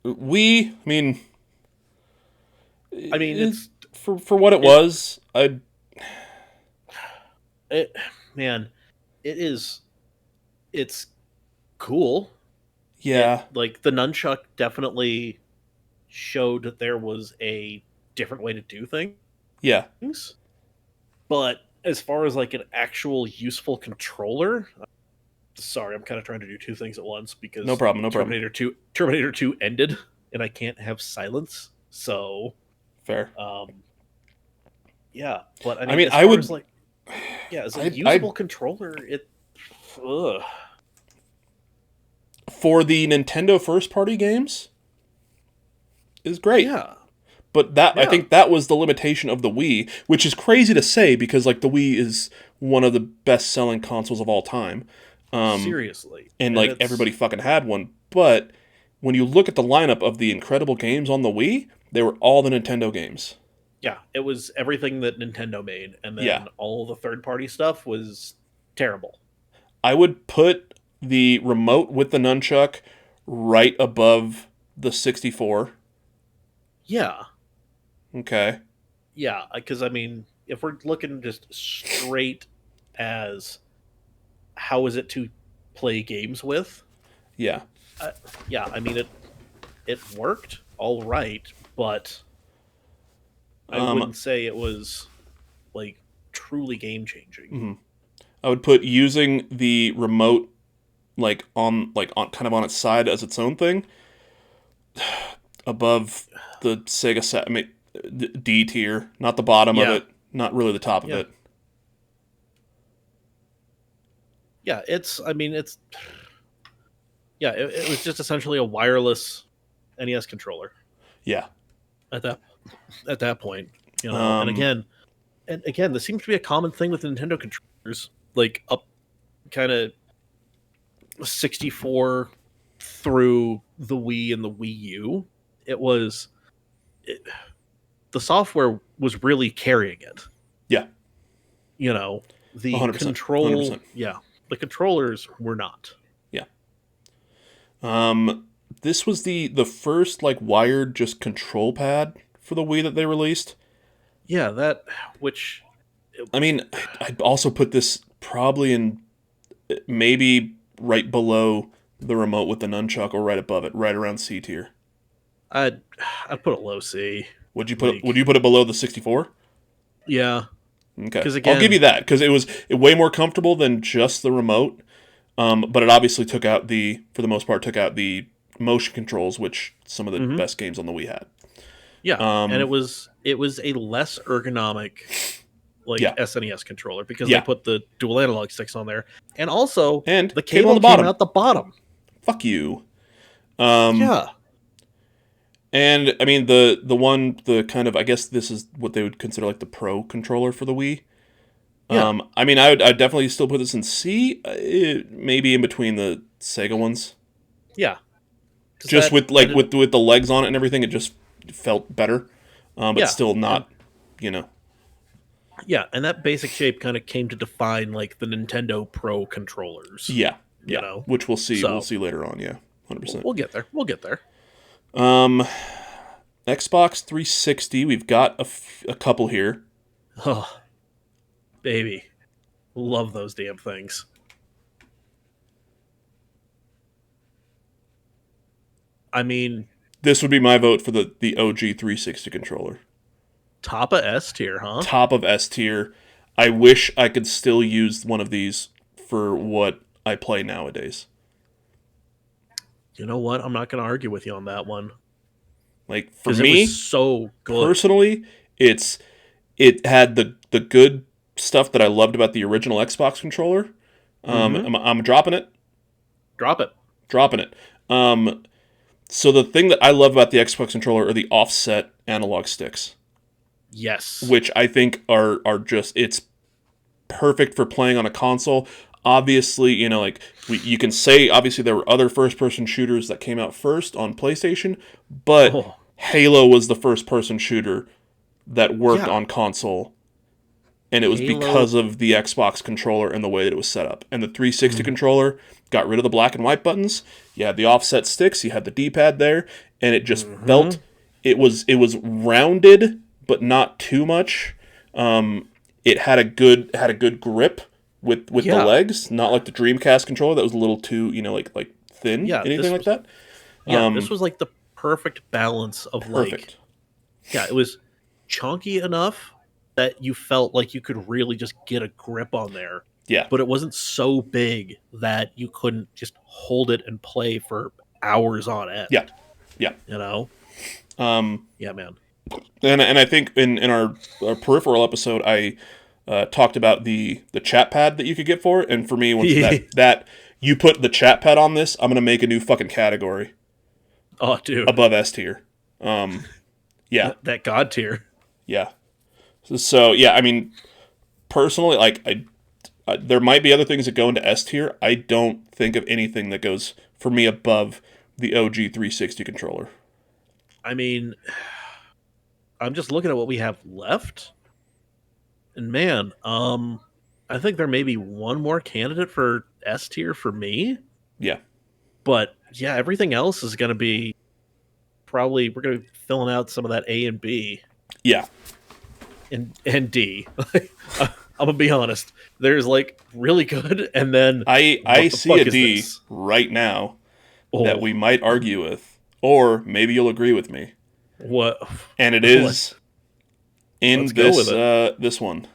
Wii. I mean, it's for what it was. it, man, it is. It's cool. Yeah. Like the nunchuck definitely showed that there was a different way to do Yeah. things. But as far as like an actual useful controller, sorry, I'm kind of trying to do two things at once because No problem. No problem. Terminator 2 ended and I can't have silence. So, Fair. yeah, but I I mean, mean, as I far would. as like yeah, as a I'd usable controller, ugh. for the Nintendo first party games is great. Yeah. But I Yeah. think that was the limitation of the Wii, which is crazy to say because like the Wii is one of the best selling consoles of all time. Seriously. And like everybody fucking had one. But when you look at the lineup of the incredible games on the Wii, they were all the Nintendo games. Yeah, it was everything that Nintendo made, and then Yeah. all the third party stuff was terrible. I would put the remote with the nunchuck right above the 64. Yeah. Okay. Yeah, because I mean, if we're looking just straight as how is it to play games with, Yeah. yeah, I mean it worked all right, but I wouldn't say it was like truly game changing. I would put using the remote on kind of on its side as its own thing above the Sega set. I mean, D tier, not the bottom of Yeah. it, not really the top of Yeah. it. Yeah, it was just essentially a wireless NES controller Yeah. at that point, and again, this seems to be a common thing with Nintendo controllers, like up kind of 64 through the Wii and the Wii U. The software was really carrying it. Yeah. The 100%. control, 100%. yeah, The controllers were not. Yeah. This was the first like wired just control pad for the Wii that they released. Yeah, that which I mean, I'd also put this probably in maybe right below the remote with the nunchuck or right above it, right around C tier. I'd I'd put a low C. Would you put Like, it below the 64? yeah, Okay, because I'll give again, you that because it was way more comfortable than just the remote. But it obviously for the most part, took out the motion controls, which some of the best games on the Wii had. yeah, and Um, it was a less ergonomic like yeah, SNES controller because they yeah, put the dual analog sticks on there, and also and the cable on cable the came bottom. out the bottom. Fuck you. Um, Yeah, and I mean the kind of, I guess this is what they would consider like the pro controller for the Wii. yeah, I mean I'd definitely still put this in C, maybe in between the Sega ones. yeah. Because Just that with like and with the legs on it and everything, it just felt better. But yeah, still and not, you know. yeah, and that basic shape kind of came to define like the Nintendo Pro controllers. Yeah, You yeah. know, Which we'll see. We'll so see later on. Yeah, 100%. we'll get there. We'll get there. Um, Xbox 360. We've got a couple here. Oh, baby, love those damn things. I mean, This would be my vote for the OG 360 controller. top of S tier, huh? Top of S tier. I wish I could still use one of these for what I play nowadays. You know what? I'm not going to argue with you on that one Like for because it was me so good. personally, it had the good stuff that I loved about the original Xbox controller. Mm-hmm. I'm dropping it. Drop it. Dropping it. So the thing that I love about the Xbox controller are the offset analog sticks, Yes. which I think are just, it's perfect for playing on a console. Obviously, you know, like you can say obviously there were other first person shooters that came out first on PlayStation, but Oh, Halo was the first person shooter that worked yeah. on console, and it was Halo. because of the Xbox controller and the way that it was set up. And the 360 Mhm. controller got rid of the black and white buttons. You had the offset sticks, you had the D-pad there, and it just felt, Mhm. it was rounded but not too much. It had a good grip with the Yeah. legs, not like the Dreamcast controller that was a little too, like thin, Yeah. anything like that. This was like the perfect balance of like, Perfect. yeah, it was chunky enough that you felt like you could really just get a grip on there, Yeah. but it wasn't so big that you couldn't just hold it and play for hours on end. Yeah. Yeah. You know? Um, Yeah, man. and I think in our peripheral episode, I talked about the chat pad that you could get for it, and for me, once that you put the chat pad on this, I'm gonna make a new fucking category Oh, dude. above S tier. Yeah, That God tier. yeah. So yeah, I mean, personally, like there might be other things that go into S tier. I don't think of anything that goes for me above the OG 360 controller. I mean, I'm just looking at what we have left. And man, I think there may be one more candidate for S tier for me. Yeah, But yeah, everything else is gonna be probably we're gonna be filling out some of that A and B yeah. and D. I'm gonna be honest. There's like really good, and then I what the see fuck a is D this? right now that Oh, we might argue with, or maybe you'll agree with me. what? And it What? is in Let's go with it. this one.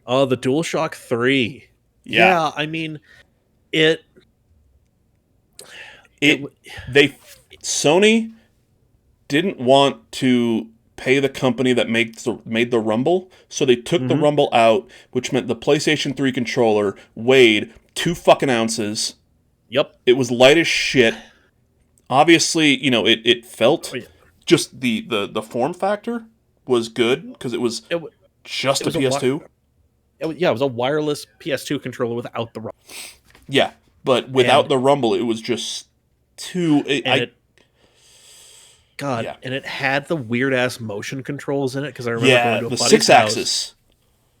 Oh, the DualShock 3. Yeah. Yeah, I mean it. It they Sony didn't want to pay the company that made the Rumble, so they took the Mhm. Rumble out, which meant the PlayStation 3 controller weighed 2 fucking ounces. Yep. It was light as shit. Obviously, it felt, Oh, yeah. just the form factor was good because it was It, wa- just it a was PS2. yeah, it was a wireless PS2 controller without the rumble. Yeah, but without And the Rumble, it was just too. and it God, Yeah. and it had the weird ass motion controls in it because I remember going Yeah, to a the buddy's six house. axis.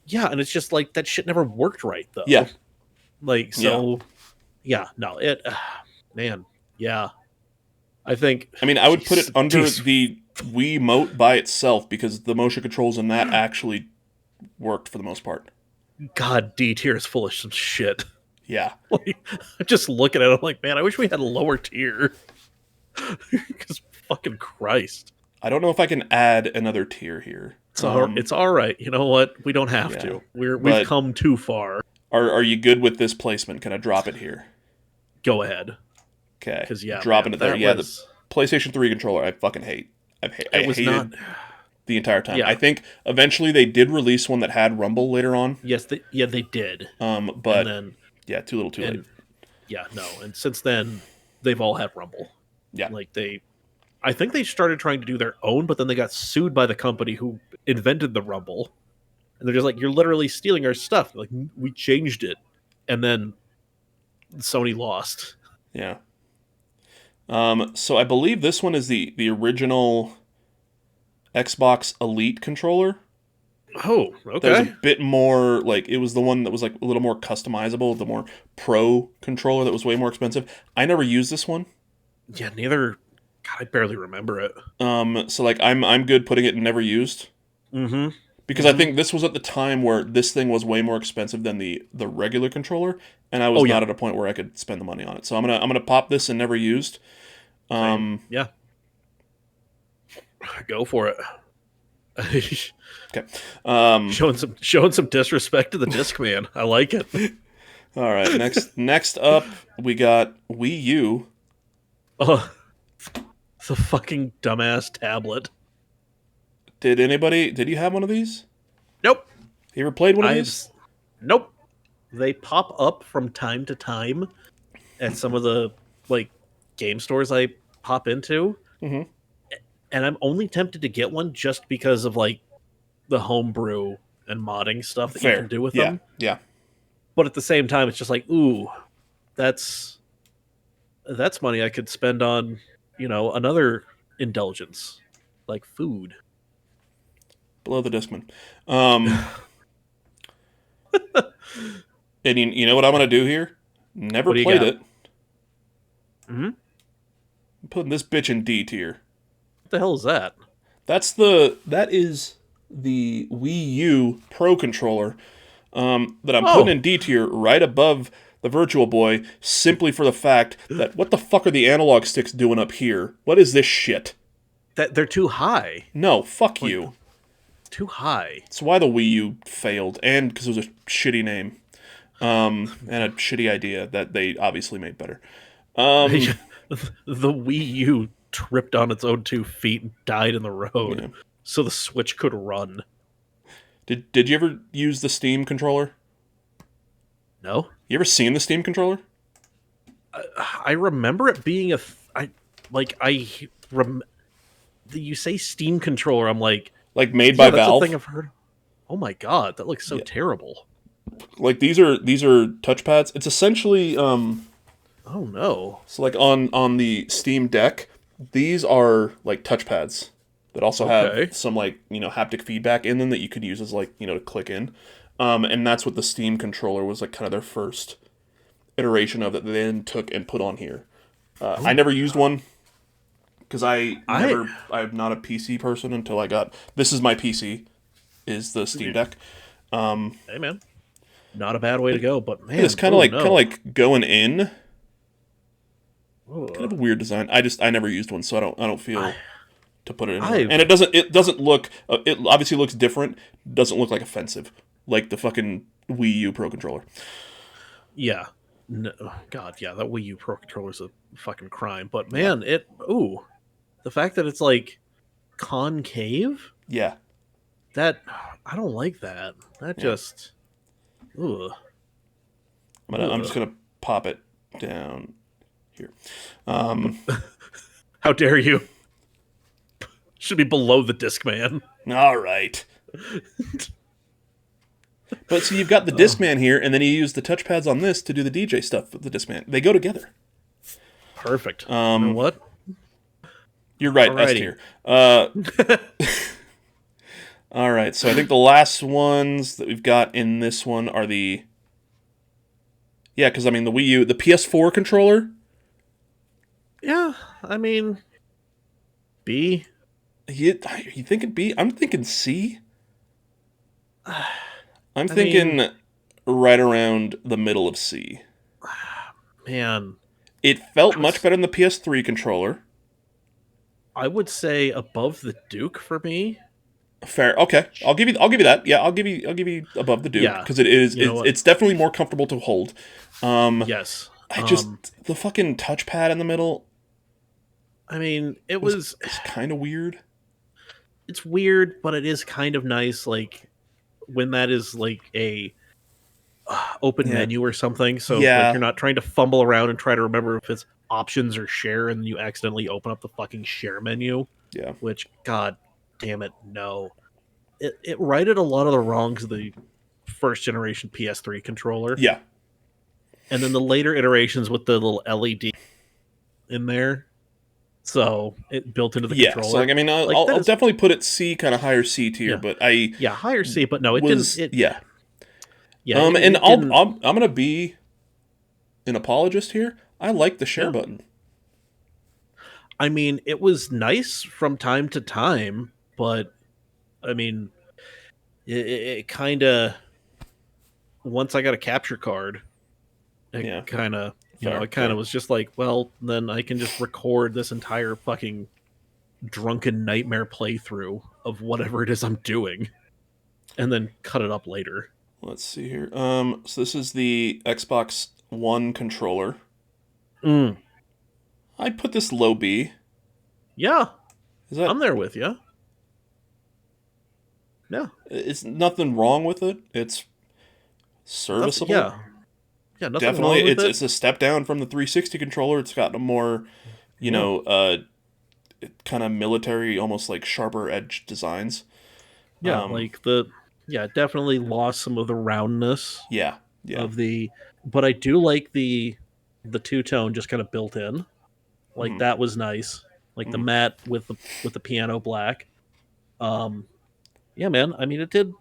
Yeah, and it's just like that shit never worked right Yeah, though. Like yeah. so, yeah, no, it, man, yeah. I think, I mean, I would put it jeez, under jeez, the Wii Mote by itself because the motion controls in that actually worked for the most part. God, D tier is full of some shit. Yeah. Like, I'm just looking at it, I'm like, man, I wish we had a lower tier. Because fucking Christ. I don't know if I can add another tier here. It's all right. You know what? We don't have Yeah. to. We've But come too far. are you good with this placement? Can I drop it here? Go ahead. Okay. Because yeah, Dropping man, it there. that Yeah, the was, PlayStation 3 controller I fucking hate. I it was not. hated the entire time. I Yeah. think eventually they did release one that had Rumble later on. Yes. They did. And But then yeah, too little, too late. and yeah, no. And since then, they've all had Rumble. Yeah. Like I think they started trying to do their own, but then they got sued by the company who invented the Rumble. And they're just like, you're literally stealing our stuff. Like, we changed it. And then Sony lost. Yeah. So I believe this one is the original Xbox Elite controller. Oh, There's a okay. bit more, like, it was the one that was like a little more customizable, the more pro controller that was way more expensive. I never used this one. Yeah, neither. God, I barely remember it. So like I'm good putting it in never used. Mm-hmm. Because I think this was at the time where this thing was way more expensive than the regular controller, and I was Oh, yeah. not at a point where I could spend the money on it. So I'm gonna pop this in never used. Yeah. Go for it. Okay. Showing some disrespect to the Discman. I like it. All right. Next up, we got Wii U. Oh, the fucking dumbass tablet. Did you have one of these? Nope. You ever played one of I've these? Nope. They pop up from time to time at some of the like game stores I pop into, Mm-hmm. and I'm only tempted to get one just because of like the homebrew and modding stuff that you can Fair. do with Yeah. them. Yeah. But at the same time, it's just like, ooh, that's money I could spend on, another indulgence like food. Below the Discman. And you know what I'm gonna do here? Never What do you played got? it. Mm-hmm. I'm putting this bitch in D tier. What the hell is that? That is the Wii U Pro controller that I'm putting Oh, in D tier right above the Virtual Boy simply for the fact that what the fuck are the analog sticks doing up here? What is this shit? that they're too high. No, fuck you. Too high. It's why the Wii U failed, and because it was a shitty name and a shitty idea that they obviously made better. The Wii U tripped on its own 2 feet and died in the road, Yeah. so the Switch could run. Did you ever use the Steam controller? No, You ever seen the Steam controller? I remember it being you say Steam controller, I'm like, Like made yeah, by that's Valve? a thing I've heard. Oh my god, that looks so terrible. Like these are touchpads. It's essentially Oh no. so like on the Steam Deck, these are like touchpads that also Okay. have some like, haptic feedback in them that you could use as like, to click in. And that's what the Steam controller was like kind of their first iteration of that they then took and put on here. I never used one because I'm not a PC person until I got this is my PC is the Steam Deck. Hey man, not a bad way to go, but man, It's kind of like going in. Ugh. Kind of a weird design. I never used one, so I don't feel to put it in. I've- And it doesn't look. It obviously looks different. Doesn't look like offensive, like the fucking Wii U Pro controller. Yeah. No, God, yeah, that Wii U Pro controller's a fucking crime. But man, the fact that it's like concave, Yeah, that I don't like that. That just, ugh. I'm just gonna pop it down here. How dare you? Should be below the Discman. All right. But so you've got the Discman here, and then you use the touchpads on this to do the DJ stuff with the Discman. They go together. Perfect. You know what? You're right, S Alrighty. tier. All right, so I think the last ones that we've got in this one are the... Yeah, because, I mean, the Wii U... The PS4 controller... Yeah, I mean, B. You thinking B? I'm thinking C. I'm I mean, thinking right around the middle of C. man, It felt much better than the PS3 controller. I would say above the Duke for me. Fair. Okay, I'll give you that. Yeah, I'll give you above the Duke Yeah, because it is you know what? it's definitely more comfortable to hold. Yes. I just the fucking touchpad in the middle I mean, was kind of weird. it's weird, but it is kind of nice. Like when that is like a open Yeah. menu or something. So like Yeah. you're not trying to fumble around and try to remember if it's options or share, and you accidentally open up the fucking share menu. Yeah. Which, god damn it, no. It righted a lot of the wrongs of the first generation PS3 controller, Yeah. and then the later iterations with the little LED in there. So it built into the Yeah. controller. So like I mean I'll definitely put it C, kind of higher C tier, Yeah. but I Yeah, higher C, but no, it was didn't. yeah. It I'll didn't. I'm gonna be an apologist here. I like the share Yeah. button. I mean, it was nice from time to time, but I mean, it kind of once I got a capture card, Yeah. it kind of Fair, it kind fair. of was just like, well, then I can just record this entire fucking drunken nightmare playthrough of whatever it is I'm doing, and then cut it up later. Let's see here. So this is the Xbox One controller. Mm. I'd put this low B. Yeah, Is I'm that? there with you. Yeah, It's nothing wrong with it. It's serviceable. yeah, nothing Definitely, wrong with it. it's a step down from the 360 controller. It's got a more, Yeah. kind of military, almost like sharper edge designs. Yeah, Um, definitely lost some of the roundness yeah, yeah. of but I do like the two-tone just kind of built in. Like Mhm, that was nice. Like the mhm. matte with the piano black. Um yeah, man. I mean it did,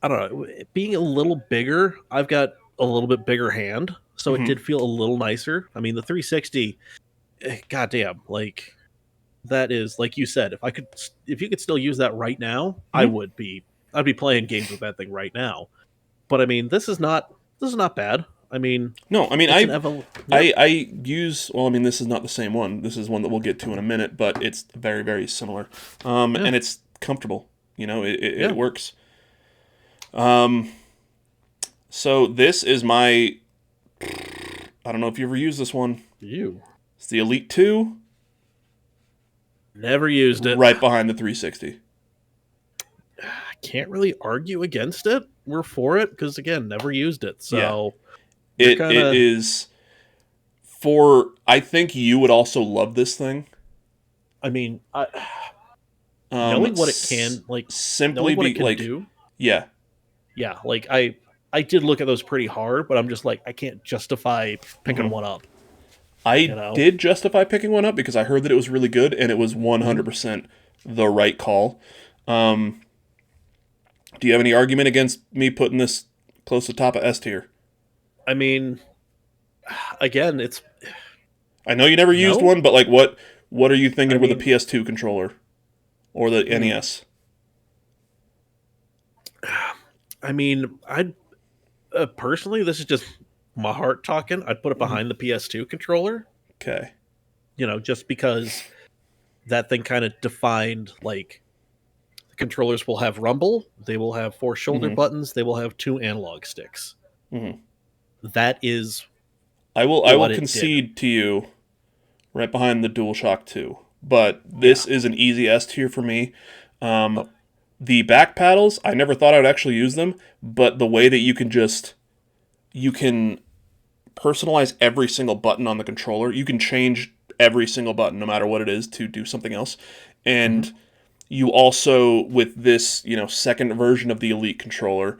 I don't know, it being a little bigger, I've got a little bit bigger hand, so it Mhm. did feel a little nicer. I mean the 360, goddamn, like that is like you said, if you could still use that right now, Mhm. I'd be playing games with that thing right now. But I mean, this is not bad. I mean, No, I mean it's an yeah. I use well. I mean, this is not the same one. This is one that we'll get to in a minute, but it's very very similar. Yeah. And it's comfortable. Yeah. It works. Um, so this is my. I don't know if you ever used this one. You It's the Elite 2, never used it. right behind the 360. I can't really argue against it. We're for it because again, never used it. Yeah, So you're kind it of. is for. I think you would also love this thing. I mean, Um, knowing what it s- can like, simply knowing what be it can like, do. yeah. Yeah, like I did look at those pretty hard, but I'm just like I can't justify picking Mhm. one up. You I know. did justify picking one up because I heard that it was really good and it was Mhm. 100% the right call. Um, do you have any argument against me putting this close to top of S tier? I mean, again, it's I know you never used no. one, but like what are you I thinking with a mean, PS2 controller or the hmm. NES? I mean, I'd personally, this is just my heart talking. I'd put it Mhm. behind the PS2 controller. Okay. Just because that thing kind of defined like the controllers will have rumble, they will have four shoulder hmm buttons, they will have two analog sticks. hmm That is I will what it did. concede to you right behind the DualShock 2. But Yeah. this is an easy S tier for me. Oh, The back paddles, I never thought I would actually use them, but the way that you can personalize every single button on the controller. You can change every single button, no matter what it is, to do something else. mhm. And you also, with this, second version of the Elite controller,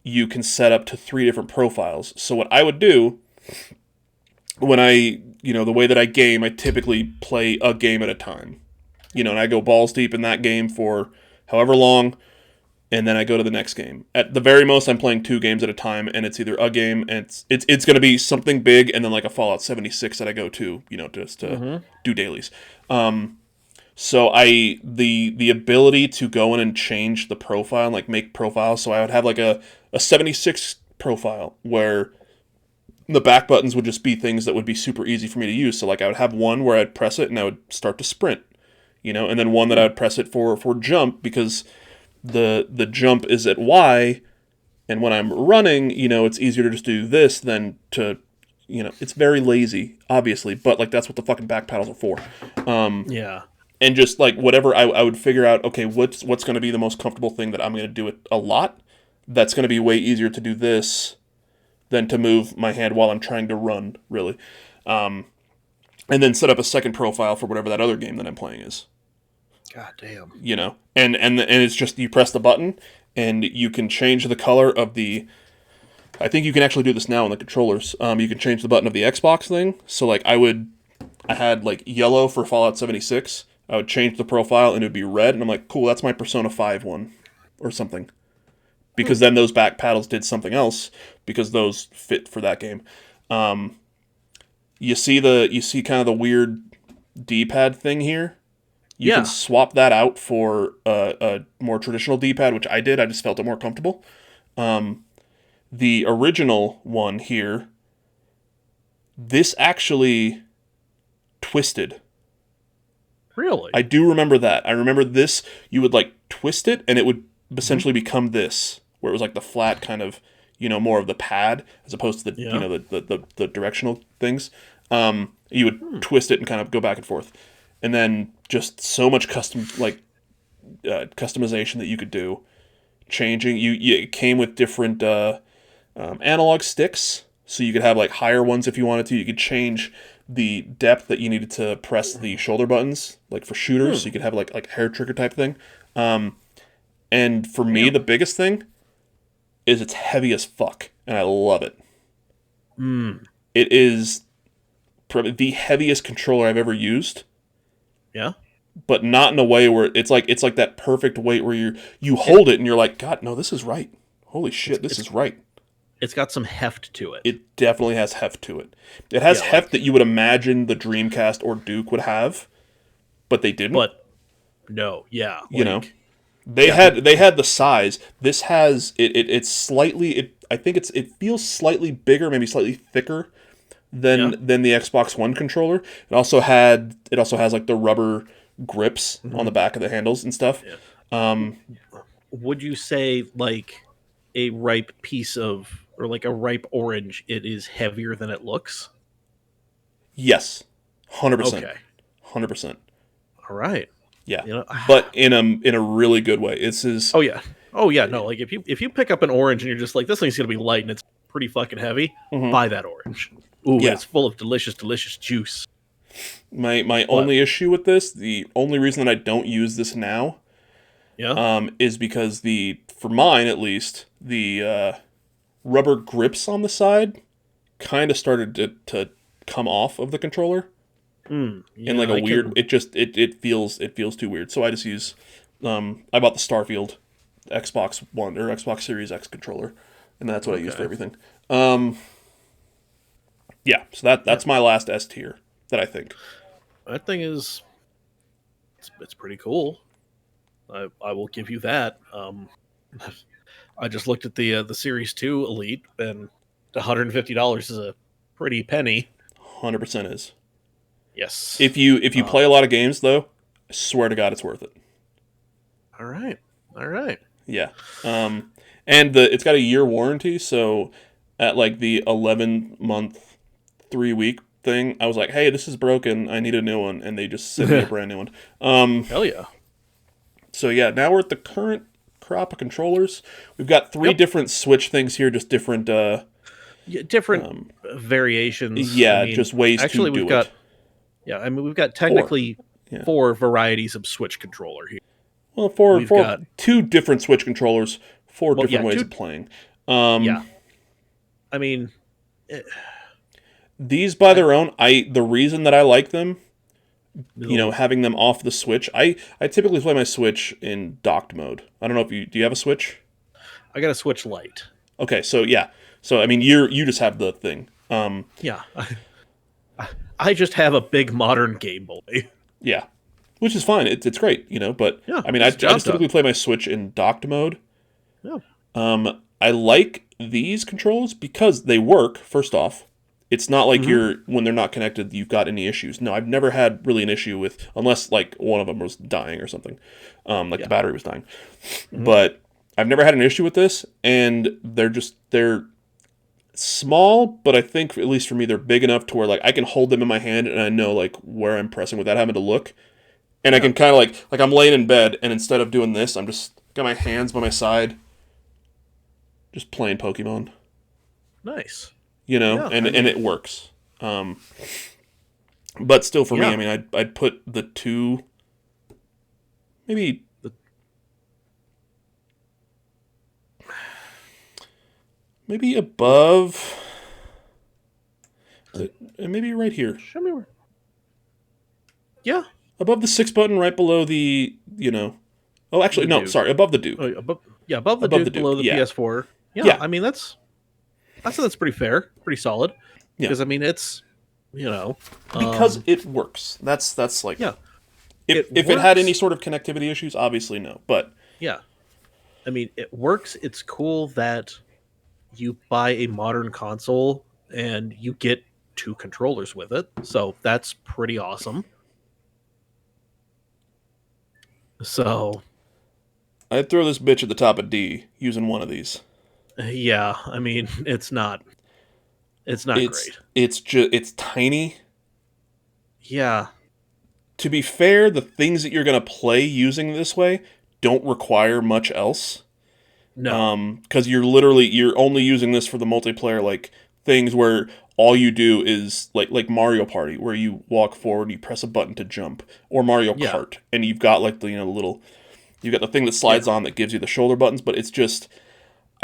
you can set up to 3 different profiles. So what I would do when the way that I game, I typically play a game at a time. And I go balls deep in that game for however long. and then I go to the next game. At the very most, I'm playing 2 games at a time, and it's either a game, and it's going to be something big, and then like a Fallout 76 that I go to, just to do dailies. So the ability to go in and change the profile, and like make profiles, so I would have like a 76 profile where the back buttons would just be things that would be super easy for me to use. So like I would have one where I'd press it and I would start to sprint, and then one that I would press it for jump, because the jump is at Y, and when I'm running, it's easier to just do this than to, it's very lazy, obviously, but like that's what the fucking back paddles are for. Yeah. And just like whatever, I would figure out, okay, what's going to be the most comfortable thing that I'm going to do it a lot. That's going to be way easier to do this than to move my hand while I'm trying to run, really. And then set up a second profile for whatever that other game that I'm playing is. God damn. And it's just, you press the button and you can change the color of the, I think you can actually do this now on the controllers. You can change the button of the Xbox thing. So like I had like yellow for Fallout 76. I would change the profile and it would be red, and I'm like, cool, that's my Persona 5 one or something. Because then those back paddles did something else, because those fit for that game. You see kind of the weird D-pad thing here? You can swap that out for a more traditional D-pad, which I did. I just felt it more comfortable. The original one here, this actually twisted. Really? I do remember that. I remember this, you would like twist it, and it would essentially become this, where it was like the flat kind of, more of the pad, as opposed to the the directional things. You would twist it and kind of go back and forth. And then just so much customization that you could do. Changing, it came with different analog sticks, so you could have like higher ones if you wanted to. You could change the depth that you needed to press the shoulder buttons, like for shooters, so you could have like hair trigger type thing. And for me, the biggest thing is it's heavy as fuck, and I love it. It is probably the heaviest controller I've ever used. Yeah. But not in a way where it's like that perfect weight where you hold it and you're like, God, no, this is right. Holy shit, this is right. It's got some heft to it. It definitely has heft to it. It has heft that you would imagine the Dreamcast or Duke would have, but they didn't. But no, yeah, they had the size. This has it's slightly. I think it feels slightly bigger, maybe slightly thicker than the Xbox One controller. It also has like the rubber grips on the back of the handles and stuff. Yeah. Would you say like a ripe piece of, or like a ripe orange, it is heavier than it looks? Yes, 100%. Okay, 100%. All right. Yeah, but in a really good way. This is. Oh yeah. No, like if you pick up an orange and you're just like, this thing's gonna be light and it's pretty fucking heavy, buy that orange. Ooh, yeah. It's full of delicious juice. My only issue with this, the only reason that I don't use this now, is because for mine at least, the rubber grips on the side kind of started to come off of the controller. In like a weird, it feels too weird. So I just use, I bought the Starfield Xbox One or Xbox Series X controller, and that's what I use for everything. Yeah, so that's my last S tier that I think. That thing is, it's pretty cool. I will give you that. I just looked at the Series 2 Elite, and $150 is a pretty penny. 100% is. Yes. If you play a lot of games, though, I swear to God, it's worth it. All right. Yeah. And it's got a year warranty, so at like the 11-month, 3-week thing, I was like, hey, this is broken. I need a new one, and they just sent me a brand new one. Hell yeah. So yeah, now we're at the current crop of controllers. We've got 3 different Switch things here, just different. Different variations. Yeah, just ways to do we've got. it. Yeah, I mean, we've got technically 4 varieties of Switch controller here. Well, we've got 2 different Switch controllers, 4 different ways of playing. I mean, these by their own, the reason that I like them No, having them off the Switch. I typically play my Switch in docked mode. I don't know if do you have a Switch? I got to Switch Lite. Okay, so yeah. So I mean you just have the thing. Yeah, I just have a big modern Game Boy. Yeah. Which is fine. It's great, but Yeah, I mean I gets the job just typically done. play my Switch in docked mode. Yeah. I like these controls because they work, first off. It's not like Mm-hmm. when they're not connected, you've got any issues. No, I've never had really an issue with, unless like one of them was dying or something, like the Yeah. battery was dying. Mm-hmm. But I've never had an issue with this, and they're small, but I think at least for me, they're big enough to where like I can hold them in my hand and I know like where I'm pressing without having to look, and I Yeah. can kind of like I'm laying in bed, and instead of doing this, I'm just got my hands by my side, just playing Pokemon. Nice. And Yeah. I and mean, it works. Um, but still, for me, I yeah. mean, I'd put the two maybe The, maybe above, maybe right here, show me where. Yeah. above the six button, right below the Oh, actually, The no, Duke. sorry, above the Duke, Oh, yeah, above, yeah, above the above the Duke, Duke. below the Yeah, PS4. Yeah. yeah, I mean, that's pretty fair, pretty solid. yeah. Because I mean, it's you know, Because um, it works. That's like yeah, if it if it had any works. sort of connectivity issues, obviously no. But Yeah. I mean, it works. It's cool that you buy a modern console and you get two controllers with it. So that's pretty awesome. So, I'd throw this bitch at the top of D using one of these. yeah, I mean, it's not great. It's tiny. Yeah. To be fair, the things that you're going to play using this way don't require much else. No. Because you're only using this for the multiplayer like things where all you do is like Mario Party, where you walk forward and you press a button to jump, or Mario Yeah. Kart, and you've got like the little you've got the thing that Yeah. slides on that gives you the shoulder buttons, but it's just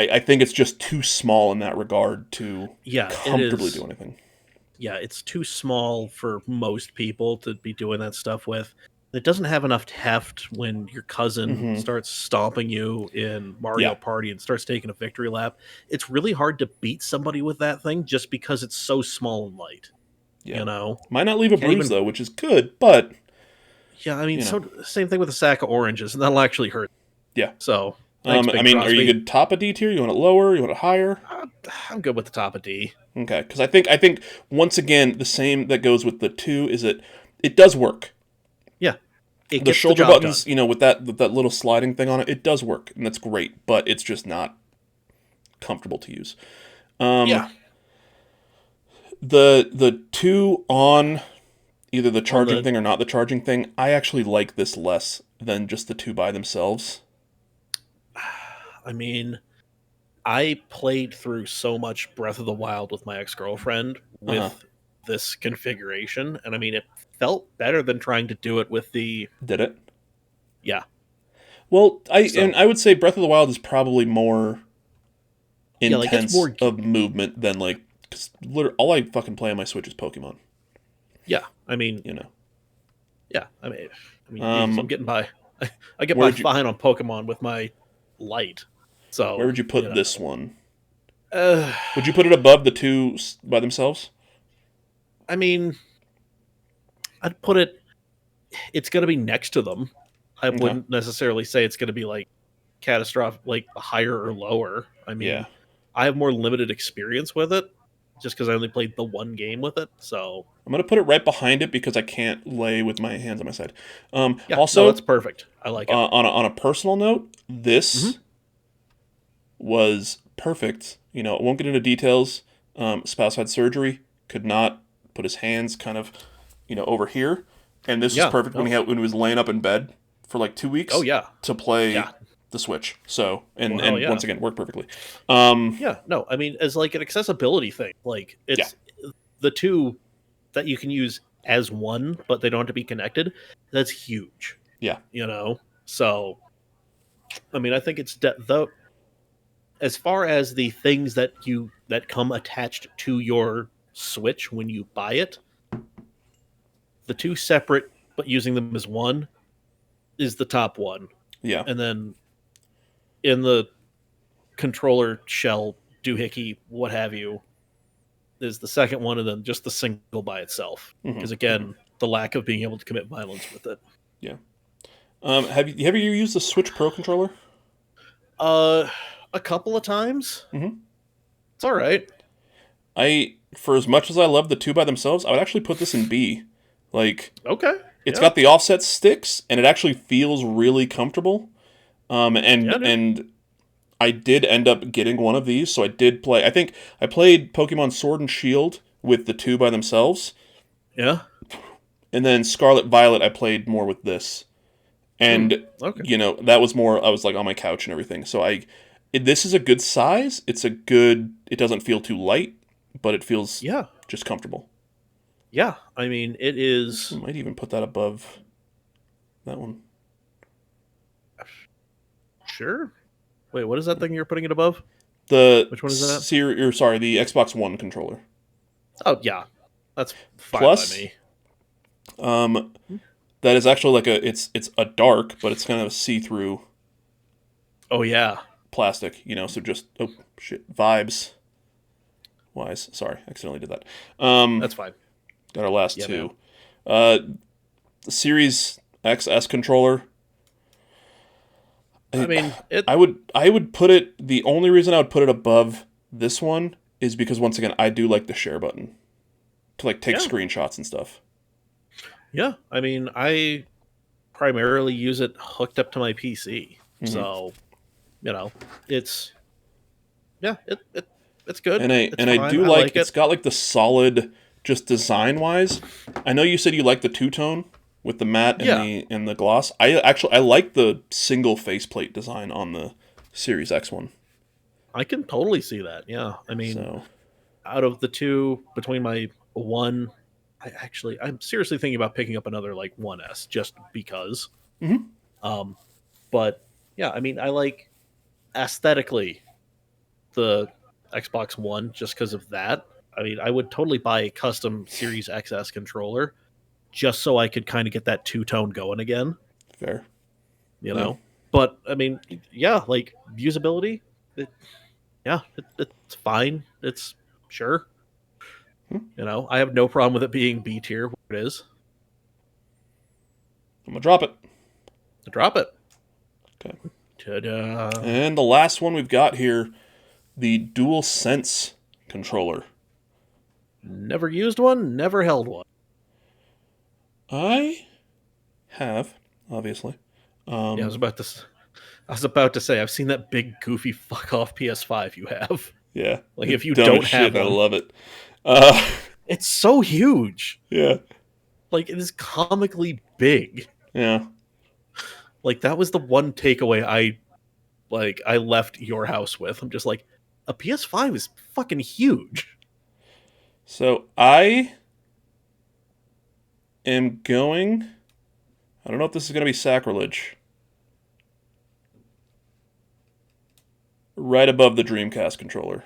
I think it's just too small in that regard to Yeah, it comfortably is. do anything. Yeah, it's too small for most people to be doing that stuff with. It doesn't have enough heft when your cousin Hmm. starts stomping you in Mario Yeah, Party and starts taking a victory lap. It's really hard to beat somebody with that thing just because it's so small and light. yeah. You know, Might not leave a can't bruise even. though, which is good, but Yeah, I mean, you know, so same thing with a sack of oranges, and that'll actually hurt. yeah. So thanks, I Big mean, are you Crosby. good top of D tier? You want it lower? You want it higher? Uh, I'm good with the top of D. Okay, because I think once again the same that goes with the two is that it does work. Yeah, it The gets the shoulder job done. buttons, with that little sliding thing on it, it does work, and that's great. But it's just not comfortable to use. Yeah, The two on either the on charging the thing or not the charging thing, I actually like this less than just the two by themselves. I mean, I played through so much Breath of the Wild with my ex girlfriend Uh huh. with this configuration, and I mean, it felt better than trying to do it with the. Did it? Yeah, Well, so I would say Breath of the Wild is probably more yeah, like it's intense more. of movement than like because all I fucking play on my Switch is Pokemon. Yeah, I mean, You know, yeah, I mean, Jesus, I'm um, getting by. I get where by would you fine on Pokemon with my light, where so would you you put know. this one? Uh, Would you put it above the two by themselves? I mean, I'd put it. It's going to be next to them. I Okay, wouldn't necessarily say it's going to be like catastrophic, like higher or lower. I yeah, mean, I have more limited experience with it just because I only played the one game with it. So I'm gonna put it right behind it because I can't lay with my hands on my side. yeah, no, that's Also, perfect. I like it. on a personal note, Hmm. this was perfect. I won't get into details. Spouse had surgery, could not put his hands kind of, over here, and this was Yeah. perfect when No. when he was laying up in bed for like two Oh weeks yeah. to play Yeah. the Switch. So Well, hell and yeah. once again worked perfectly. Um, Yeah. No, I mean, as like an accessibility thing, like yeah, it's the two that you can use as one, but they don't have to be connected. That's huge. yeah, You know. So I mean, I think it's though as far as the things that come attached to your Switch when you buy it, the two separate but using them as one is the top one. Yeah. And then in the controller shell, doohickey, what have you, is the second one, and then just the single by itself. Because again, the lack of being able to commit violence with it. Yeah. Have you used the Switch Pro controller? A couple of times. It's all right. For as much as I love the two by themselves, I would actually put this in B. Like, Okay. it's got the offset sticks, and it actually feels really comfortable. And I did end up getting one of these, so I did play. I think I played Pokemon Sword and Shield with the two by themselves. Yeah. And then Scarlet Violet, I played more with this. And, that was more, I was like on my couch and everything. So this is a good size. It doesn't feel too light, but it feels just comfortable. Yeah. I mean, it is. I might even put that above that one. Sure. Wait, what is that thing you're putting it above? Which one is that? The Xbox One controller. Oh, yeah. That's fine Plus, by me. That is actually like it's a dark, but it's kind of a see-through. Oh yeah, plastic. So just vibes. Wise, sorry, accidentally did that. That's fine. Got our last two. The Series XS controller. I mean, I would put it. The only reason I would put it above this one is because once again, I do like the share button to take screenshots and stuff. Yeah, I mean, I primarily use it hooked up to my PC, so it's it's good. I do like it's got the solid, just design wise. I know you said you like the two-tone with the matte and the gloss. I like the single faceplate design on the Series X one. I can totally see that. Yeah, I mean, out of the two, between my one, I'm seriously thinking about picking up another 1S just because. But yeah, I mean, I like aesthetically the Xbox One just because of that. I mean, I would totally buy a custom Series XS controller just so I could kind of get that two-tone going again. Fair. But I mean, usability, it's fine. It's sure. I have no problem with it being B tier where it is. I'm gonna drop it. Drop it. Okay. Ta-da. And the last one we've got here, the DualSense controller. Never used one, never held one. I have, obviously. I was about to say, I've seen that big goofy fuck off PS5 you have. Yeah. If you don't have one, I love it. It's so huge. Yeah. It is comically big. Yeah. That was the one takeaway I left your house with. I'm just like, a PS5 is fucking huge. So I am going. I don't know if this is going to be sacrilege. Right above the Dreamcast controller.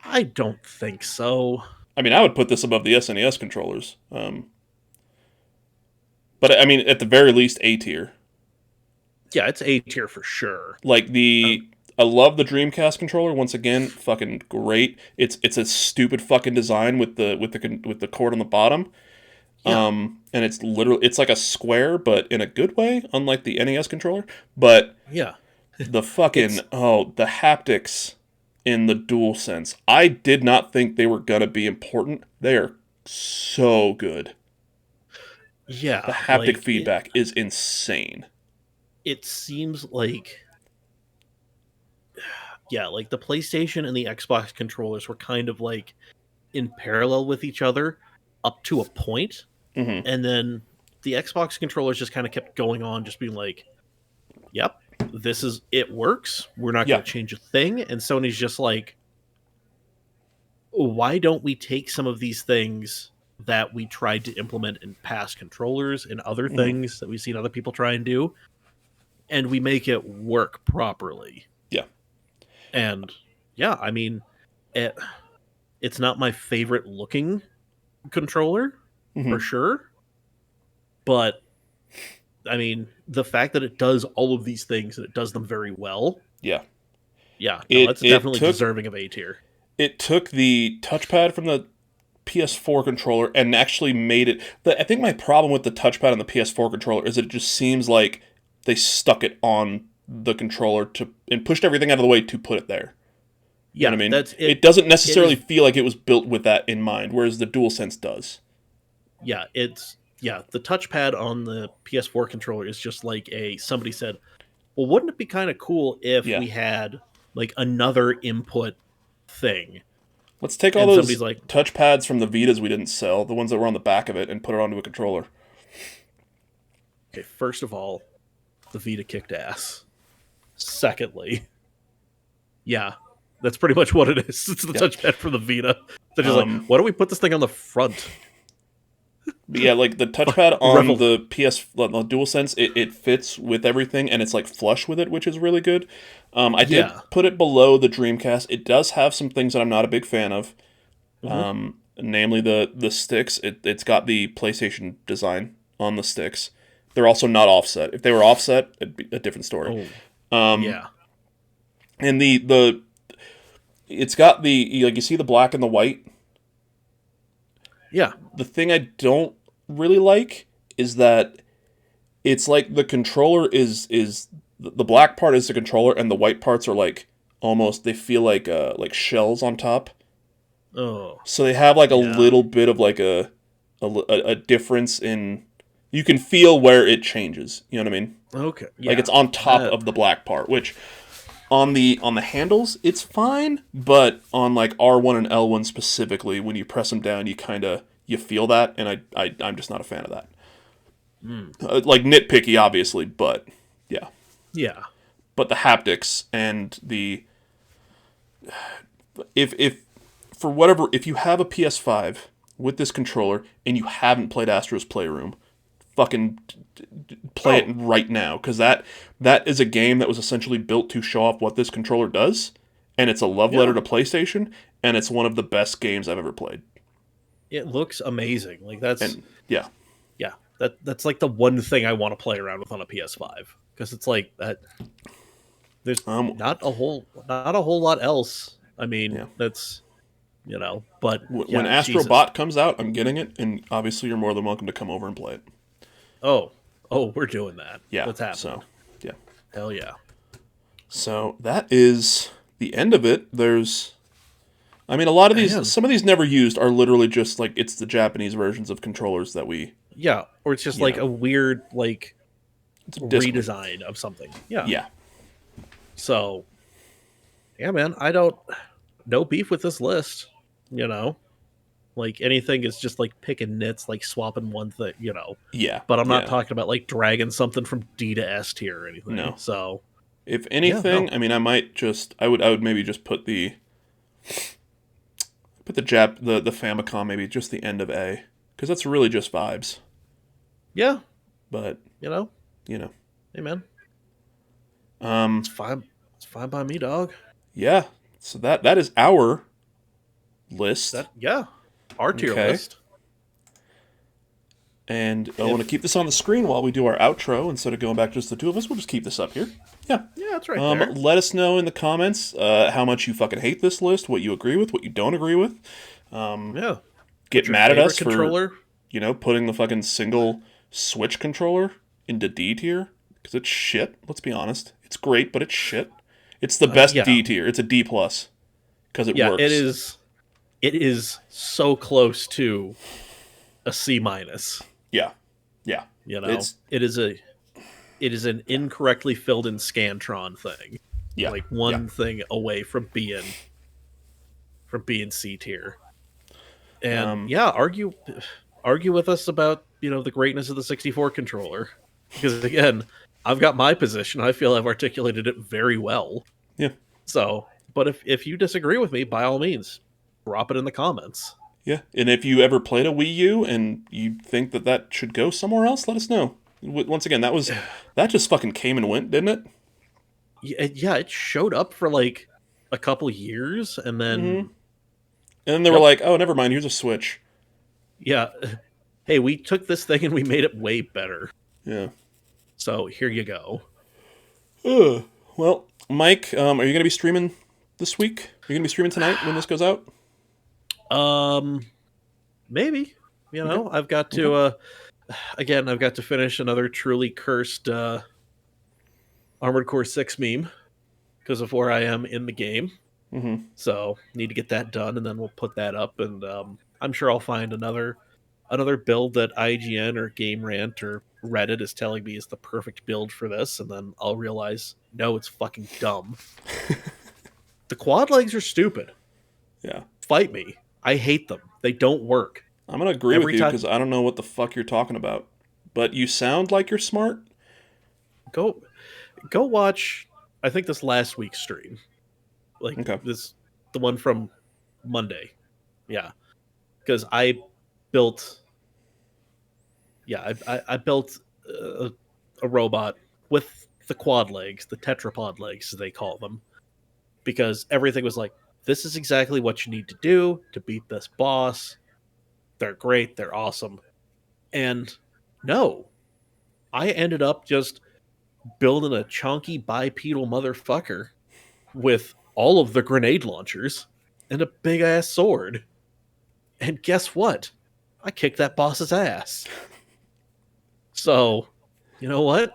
I don't think so. I mean, I would put this above the SNES controllers. But I mean, at the very least, A tier. Yeah, it's A tier for sure. I love the Dreamcast controller. Once again, fucking great. It's a stupid fucking design with the cord on the bottom. Yeah. And it's like a square, but in a good way, unlike the NES controller. But yeah, the fucking the haptics in the DualSense. I did not think they were gonna be important. They are so good. Yeah, the haptic feedback is insane. It seems like. Yeah, the PlayStation and the Xbox controllers were kind of in parallel with each other up to a point. And then the Xbox controllers just kind of kept going on, just being yep, it works. We're not going to change a thing. And Sony's just why don't we take some of these things that we tried to implement in past controllers and other things that we've seen other people try and do, and we make it work properly? Yeah. And yeah, I mean, it's not my favorite looking controller for sure, But I mean, the fact that it does all of these things and it does them very well, Yeah. yeah, no, It it's it definitely took deserving of A tier. it took the touchpad from the PS4 controller and actually made it. I think my problem with the touchpad on the PS4 controller is that it just seems like they stuck it on the controller and pushed everything out of the way to put it there. You know Yeah, what I mean? that's it. It doesn't It necessarily is. feel like it was built with that in mind, whereas the DualSense does. Yeah, it's yeah. The touchpad on the PS4 controller is just like a somebody said, well, wouldn't it be kind of cool if Yeah. we had like another input thing? Let's take all And somebody's those like, touchpads from the Vitas we didn't sell, the ones that were on the back of it, and put it onto a controller. okay, first of all, the Vita kicked ass. Secondly, yeah, that's pretty much what it is. It's the Yeah. touchpad for the Vita. They're just like, why don't we put this thing on the front? But yeah, like the touchpad on Revel. the DualSense, it fits with everything, and it's like flush with it, which is really good. I did Yeah. put it below the Dreamcast. It does have some things that I'm not a big fan of, namely the sticks. It's got the PlayStation design on the sticks. They're also not offset. If they were offset, it'd be a different story. Oh, yeah. And the it's got you see the black and the white. Yeah. The thing I don't really like is that it's like the controller is the black part is the controller and the white parts are like almost they feel like shells on top. Oh, So they have like a yeah. little bit of like a difference in you can feel where it changes. You know what I mean? Okay. Yeah. Like it's on top That- of the black part, which on the handles it's fine, but on like R1 and L1 specifically, when you press them down, you feel that, and I'm just not a fan of that. Like nitpicky, obviously, but yeah. yeah. But the haptics and the if for whatever if you have a PS5 with this controller and you haven't played Astro's Playroom, fucking play it right now, because that is a game that was essentially built to show off what this controller does, and it's a love letter to PlayStation, and it's one of the best games I've ever played. It looks amazing. Like that's And yeah, yeah. That's like the one thing I want to play around with on a PS5 because it's like that. There's not a whole lot else. I mean, yeah. that's but When yeah, Astro Jesus. Bot comes out, I'm getting it, and obviously you're more than welcome to come over and play it. Oh, we're doing that. Yeah, That's happening. so yeah. Hell yeah. So that is the end of it. I mean, a lot of Man. some of these never used are literally just like it's the Japanese versions of controllers that we. Yeah, or it's just You like know. a weird like It's a disc. redesign of something. Yeah. Yeah, So, yeah, man, I don't no beef with this list. Like anything is just like picking nits, like swapping one thing. yeah. But I'm not yeah. talking about like dragging something from D to S tier or anything. No. So, If anything, no. I mean, I would maybe just put the the Famicom, maybe just the end of A, because that's really just vibes. Yeah, But you know, you know, hey man, um, it's fine. It's fine by me, dog. yeah. So that is our list. Our tier Okay. list. And I want to keep this on the screen while we do our outro instead of going back to just the two of us. We'll just keep this up here. Yeah. Yeah, that's right there. Let us know in the comments how much you fucking hate this list, what you agree with, what you don't agree with. Yeah. Get Your mad at favorite us controller? for, putting the fucking single Switch controller into D tier. Because it's shit, let's be honest. It's great, but it's shit. It's the best yeah. D tier. It's a D+. Because it works. It is. It is so close to a C minus. Yeah. Yeah. It is an incorrectly filled in Scantron thing. Yeah. Like one thing away from being C tier. And argue with us about, the greatness of the 64 controller. Because again, I've got my position. I feel I've articulated it very well. Yeah. So, but if you disagree with me, by all means, drop it in the comments. Yeah, and if you ever played a Wii U and you think that should go somewhere else, let us know. Once again, that just fucking came and went, didn't it? Yeah, it showed up for like a couple years, and then And then they were like, "Oh, never mind. Here's a Switch." yeah, hey, we took this thing and we made it way better. Yeah. So here you go. Well, Mike, are you going to be streaming this week? Are you going to be streaming tonight when this goes out? Um, maybe. Okay. I've got Okay. to again, I've got to finish another truly cursed Armored Core 6 meme because of where I am in the game. Mm-hmm. So need to get that done, and then we'll put that up. And I'm sure I'll find another build that IGN or Game Rant or Reddit is telling me is the perfect build for this, and then I'll realize no, it's fucking dumb. The quad legs are stupid. Yeah. Fight me. I hate them. They don't work. I'm going to agree with Every you time because I don't know what the fuck you're talking about. But you sound like you're smart. go go watch I think this last week's stream. Like Okay. the one from Monday. Yeah. Because I built I built a robot with the quad legs, the tetrapod legs, as they call them, because everything was like, this is exactly what you need to do to beat this boss. They're great. They're awesome. And no, I ended up just building a chunky bipedal motherfucker with all of the grenade launchers and a big ass sword. And guess what? I kicked that boss's ass. So, you know what?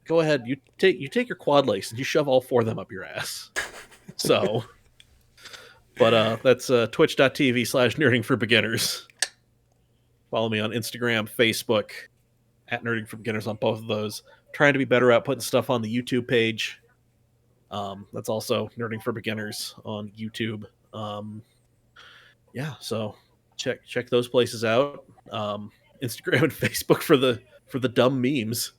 Go ahead. You take your quad legs and you shove all four of them up your ass. So, but that's twitch.tv/nerding for beginners. Follow me on Instagram, Facebook, at Nerding for Beginners on both of those. Trying to be better at putting stuff on the YouTube page. That's also Nerding for Beginners on YouTube. Yeah, so check those places out. Instagram and Facebook for the dumb memes.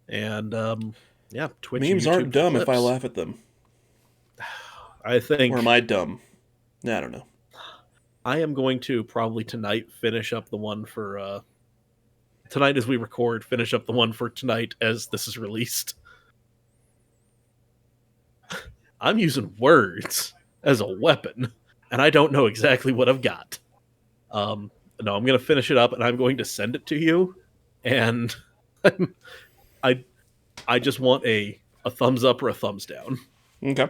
And yeah, Twitch and Memes YouTube aren't for dumb if I clips. laugh at them. I Or am think I dumb? I don't know. I am going to probably tonight finish up the one for tonight as we record, finish up the one for tonight as this is released. I'm using words as a weapon, and I don't know exactly what I've got. No, I'm going to finish it up, and I'm going to send it to you. And I I just want a thumbs up or a thumbs down. Okay.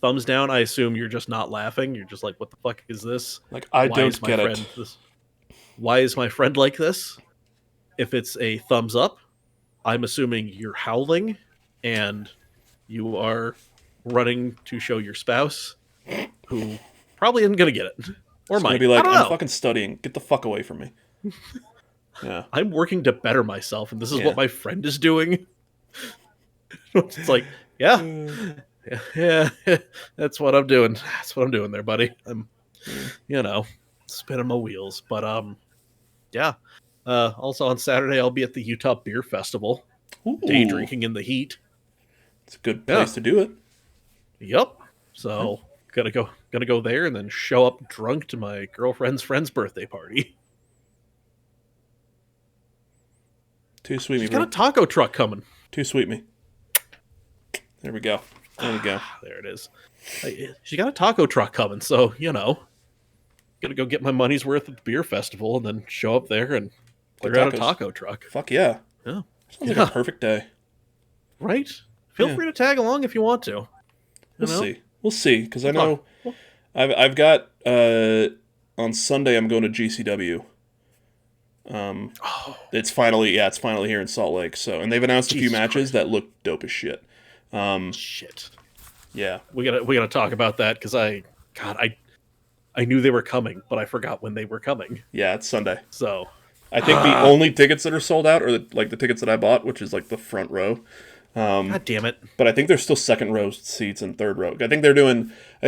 Thumbs down, I assume you're just not laughing. You're just like, what the fuck is this? Like, I Why don't is my get friend it. this? Why is my friend like this? If it's a thumbs up, I'm assuming you're howling and you are running to show your spouse, who probably isn't gonna get it, or It's going to might. be I like, don't I'm know. fucking studying. Get the fuck away from me. Yeah. I'm working to better myself, and this is Yeah. what my friend is doing. It's like, yeah, yeah, that's what I'm doing. That's what I'm doing there, buddy. I'm, spinning my wheels. But yeah. Also on Saturday, I'll be at the Utah Beer Festival, day Ooh. drinking in the heat. It's a good Yeah. place to do it. Yep. So gonna go there and then show up drunk to my girlfriend's friend's birthday party. Too sweet me, She's bro. got a taco truck coming. Too sweet me. There we go. There we go. There it is. She got a taco truck coming, so gonna go get my money's worth at the beer festival and then show up there and clear out a tacos. taco truck. Fuck yeah. Yeah. Sounds like a perfect day. Right? Feel Yeah. free to tag along if you want to. We'll see. We'll see. Because I We'll know talk. I've got on Sunday I'm going to GCW. Oh, It's finally here in Salt Lake. So and they've announced a few Jesus matches Christ. that look dope as shit. Shit. Yeah. We gotta talk about that because I knew they were coming, but I forgot when they were coming. Yeah, it's Sunday. So I think the only tickets that are sold out are the tickets that I bought, which is like the front row. God damn it. But I think there's still second row seats and third row. I think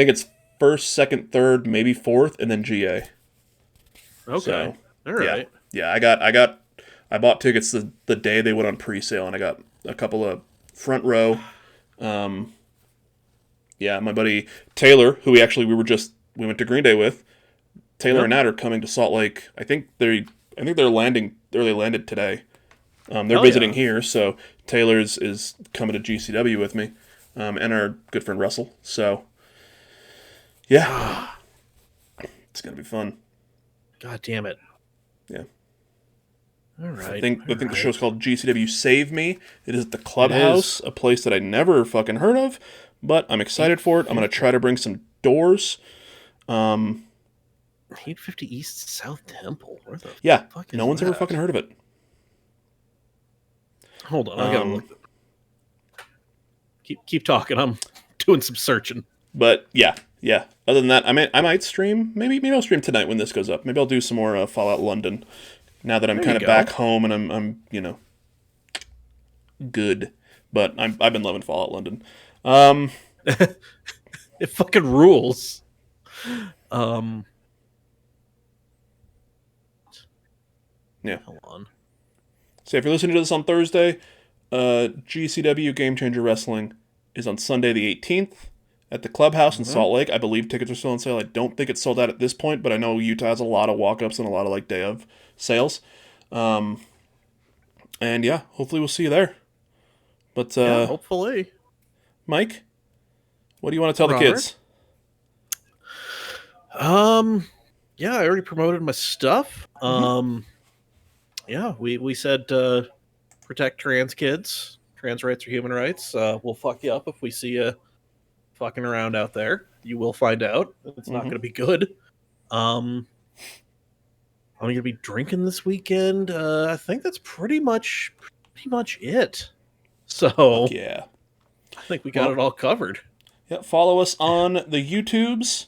it's first, second, third, maybe fourth, and then GA. Okay. So, All right. Yeah, I bought tickets the day they went on pre-sale, and I got a couple of front row. Yeah, my buddy Taylor, who we went to Green Day with. Taylor Yep. and Nat are coming to Salt Lake. I think they're landing. They landed today. They're Oh, visiting yeah. here, so Taylor's is coming to GCW with me, and our good friend Russell. So, yeah, it's gonna be fun. God damn it. Yeah. All right. I think the show's called GCW Save Me. It is at the Clubhouse, a place that I never fucking heard of, but I'm excited for it. I'm going to try to bring some doors. 850 East South Temple. Where the fuck is no one's that? ever fucking heard of it. Hold on, I gotta look. Keep talking. I'm doing some searching. But yeah. Other than that, I might stream. Maybe I'll stream tonight when this goes up. Maybe I'll do some more Fallout London. Now that I'm kind of back home and I'm good. But I've been loving Fallout London. It fucking rules. Yeah. Hold on. So if you're listening to this on Thursday, GCW Game Changer Wrestling is on Sunday the 18th at the Clubhouse in Salt Lake. I believe tickets are still on sale. I don't think it's sold out at this point, but I know Utah has a lot of walk-ups and a lot of like day of sales. And yeah, hopefully we'll see you there. But hopefully. Mike, what do you want to tell the kids? Yeah, I already promoted my stuff. Yeah, we said protect trans kids. Trans rights are human rights. We'll fuck you up if we see you fucking around out there. You will find out. It's not going to be good. I'm going to be drinking this weekend. I think that's pretty much it. So yeah, I think we got it all covered. Yeah, follow us on the YouTubes,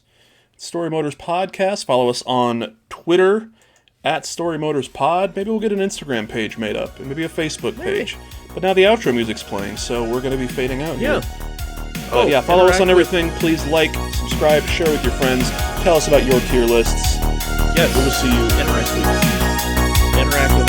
Story Motors Podcast. Follow us on Twitter at Story Motors Pod. Maybe we'll get an Instagram page made up and maybe a Facebook page. But now the outro music's playing, so we're going to be fading out. Yeah. But yeah, follow us on everything. Please like, subscribe, share with your friends. Tell us about your tier lists. Yes. We will see you next week. Interact with